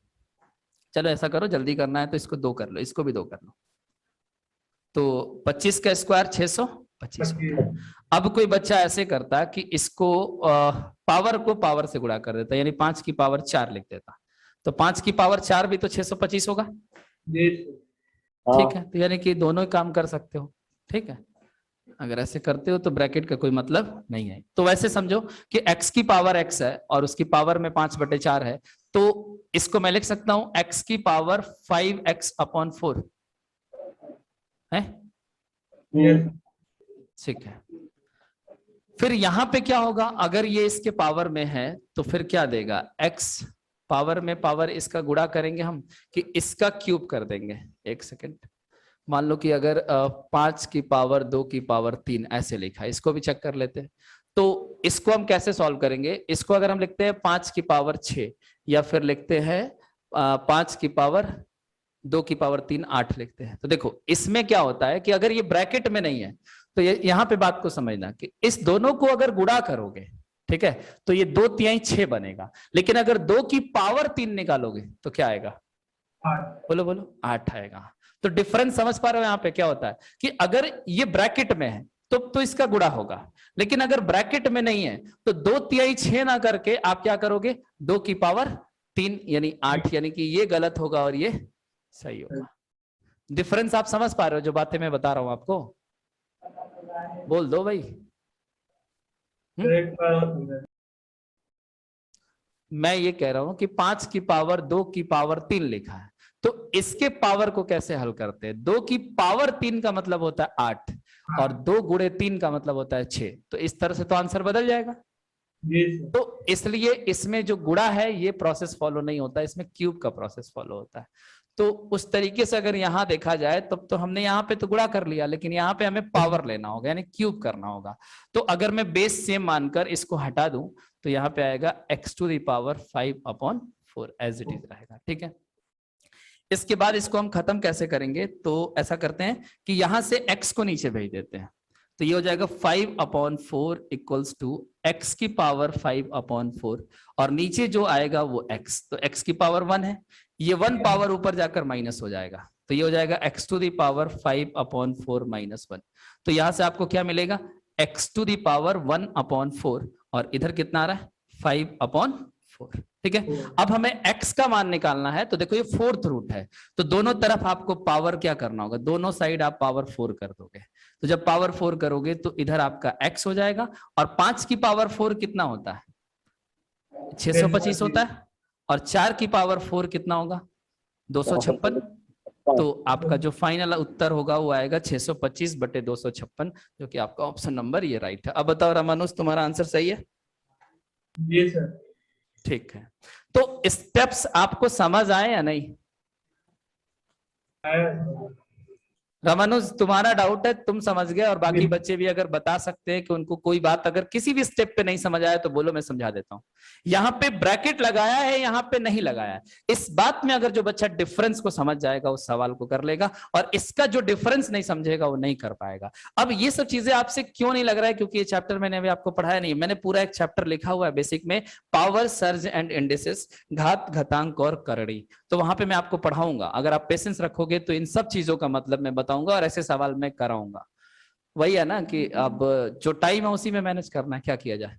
चलो ऐसा करो जल्दी करना है तो इसको 2 कर लो, इसको भी 2 कर लो, तो 25 का स्क्वायर 625 होता है। अब कोई बच्चा ऐसे करता कि इसको पावर को पावर से गुणा कर देता, यानी 5 की पावर 4 लिख देता, तो 5 की पावर 4 भी तो 625 होगा, ठीक है। तो यानी कि दोनों ही काम कर सकते हो, ठीक है। अगर ऐसे करते हो तो ब्रैकेट का कोई मतलब नहीं है। तो वैसे समझो कि x की पावर x है और उसकी पावर में 5/4 है, तो इसको मैं लिख सकता हूं x की पावर 5x/4 है, ठीक है। फिर यहां पे क्या होगा, अगर ये इसके पावर में है तो फिर क्या देगा, x पावर में पावर इसका गुणा करेंगे हम कि इसका क्यूब कर देंगे। एक सेकेंड, मान लो कि अगर 5 की पावर 2 की पावर 3 ऐसे लिखा है, इसको भी चेक कर लेते हैं। तो इसको हम कैसे सॉल्व करेंगे, इसको अगर हम लिखते हैं 5 की पावर 6 या फिर लिखते हैं 5 की पावर 2 की पावर 3 8 लिखते हैं, तो देखो इसमें क्या होता है कि अगर ये ब्रैकेट में नहीं है तो यहाँ पे बात को समझना कि इस दोनों को अगर गुणा करोगे, ठीक है, तो ये 2 तिहाई 6 बनेगा, लेकिन अगर 2 की पावर 3 निकालोगे तो क्या आएगा, बोलो बोलो 8 आएगा। तो डिफरेंस समझ पा रहे हो यहाँ पे क्या होता है कि अगर ये ब्रैकेट में है तो इसका गुणा होगा, लेकिन अगर ब्रैकेट में नहीं है तो 2 तिहाई 6 ना करके आप क्या करोगे 2 की पावर 3 यानी 8, यानी कि ये गलत होगा और ये सही होगा। डिफरेंस आप समझ पा रहे हो जो बातें मैं बता रहा हूं आपको, बोल दो भाई। मैं ये कह रहा हूं कि 5 की पावर 2 की पावर 3 लिखा है, तो इसके पावर को कैसे हल करते हैं, 2 की पावर 3 का मतलब होता है 8 और 2 गुणे 3 का मतलब होता है 6, तो इस तरह से तो आंसर बदल जाएगा। तो इसलिए इसमें जो गुणा है ये प्रोसेस फॉलो नहीं होता, इसमें क्यूब का प्रोसेस फॉलो होता है। तो उस तरीके से अगर यहाँ देखा जाए तब तो हमने यहाँ पे तो गुणा कर लिया, लेकिन यहाँ पे हमें पावर लेना होगा यानी क्यूब करना होगा। तो अगर मैं बेस सेम मानकर इसको हटा दूं तो यहाँ पे आएगा x⁻5/4 एज इट इज रहेगा, ठीक है। इसके बाद इसको हम खत्म कैसे करेंगे, तो ऐसा करते हैं कि यहां से x को नीचे भेज देते हैं, तो ये हो जाएगा 5/4 इक्वल्स टू x की पावर 5/4 और नीचे जो आएगा वो x, तो x की पावर 1 है, ये 1 पावर ऊपर जाकर माइनस हो जाएगा, तो ये हो जाएगा x to the power 5/4 minus 1। तो यहां से आपको क्या मिलेगा, x टू दी पावर 1/4 और इधर कितना आ रहा है 5/4। ठीक है, अब हमें x का मान निकालना है, तो देखो ये 4th रूट है, तो दोनों तरफ आपको पावर क्या करना होगा, दोनों साइड आप पावर 4 कर दोगे, तो जब पावर 4 करोगे तो इधर आपका x हो जाएगा, और 5 की पावर 4 कितना होता है 625 होता है, और 4 की पावर 4 कितना होगा 256, तो आपका जो फाइनल उत्तर होगा वो आएगा 625/256, जो कि आपका ऑप्शन नंबर ये राइट है। अब बताओ रामानुज, तुम्हारा आंसर सही है? जी सर। ठीक है, तो स्टेप्स आपको समझ आए या नहीं? रामानुज तुम्हारा डाउट है, तुम समझ गए, और बाकी बच्चे भी अगर बता सकते हैं कि उनको कोई बात अगर किसी भी स्टेप पे नहीं समझ आया तो बोलो, मैं समझा देता हूं। यहाँ पे ब्रैकेट लगाया है, यहाँ पे नहीं लगाया है, इस बात में अगर जो बच्चा डिफरेंस को समझ जाएगा उस सवाल को कर लेगा, और इसका जो डिफरेंस नहीं समझेगा वो नहीं कर पाएगा। अब ये सब चीजें आपसे क्यों नहीं लग रहा है, क्योंकि ये चैप्टर मैंने अभी आपको पढ़ाया नहीं, मैंने पूरा एक चैप्टर लिखा हुआ है बेसिक में, पावर, सर्ज एंड इंडिसेस, घात, घातांक और करड़ी, तो वहां पे मैं आपको पढ़ाऊंगा। अगर आप पेशेंस रखोगे तो इन सब चीजों का मतलब मैं बताऊंगा और ऐसे सवाल मैं कराऊंगा। वही है ना कि अब जो टाइम है उसी में मैनेज करना है, क्या किया जाए।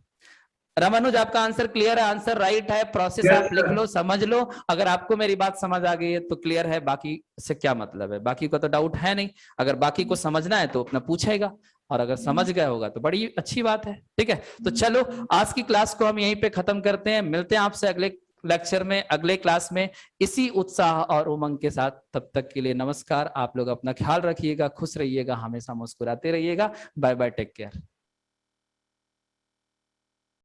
रामानुज आपका आंसर क्लियर है, आंसर राइट है, प्रोसेस आप लिख लो, समझ लो, अगर आपको मेरी बात समझ आ गई है तो क्लियर है, बाकी से क्या मतलब है, बाकी को तो डाउट है नहीं, अगर बाकी को समझना है तो अपना पूछेगा, और अगर समझ गया होगा तो बड़ी अच्छी बात है। ठीक है, तो चलो आज की क्लास को हम यहीं पे खत्म करते हैं, मिलते हैं आपसे अगले लेक्चर में, अगले क्लास में इसी उत्साह और उमंग के साथ। तब तक के लिए नमस्कार, आप लोग अपना ख्याल रखिएगा, खुश रहिएगा, हमेशा मुस्कुराते रहिएगा। Bye bye, take care.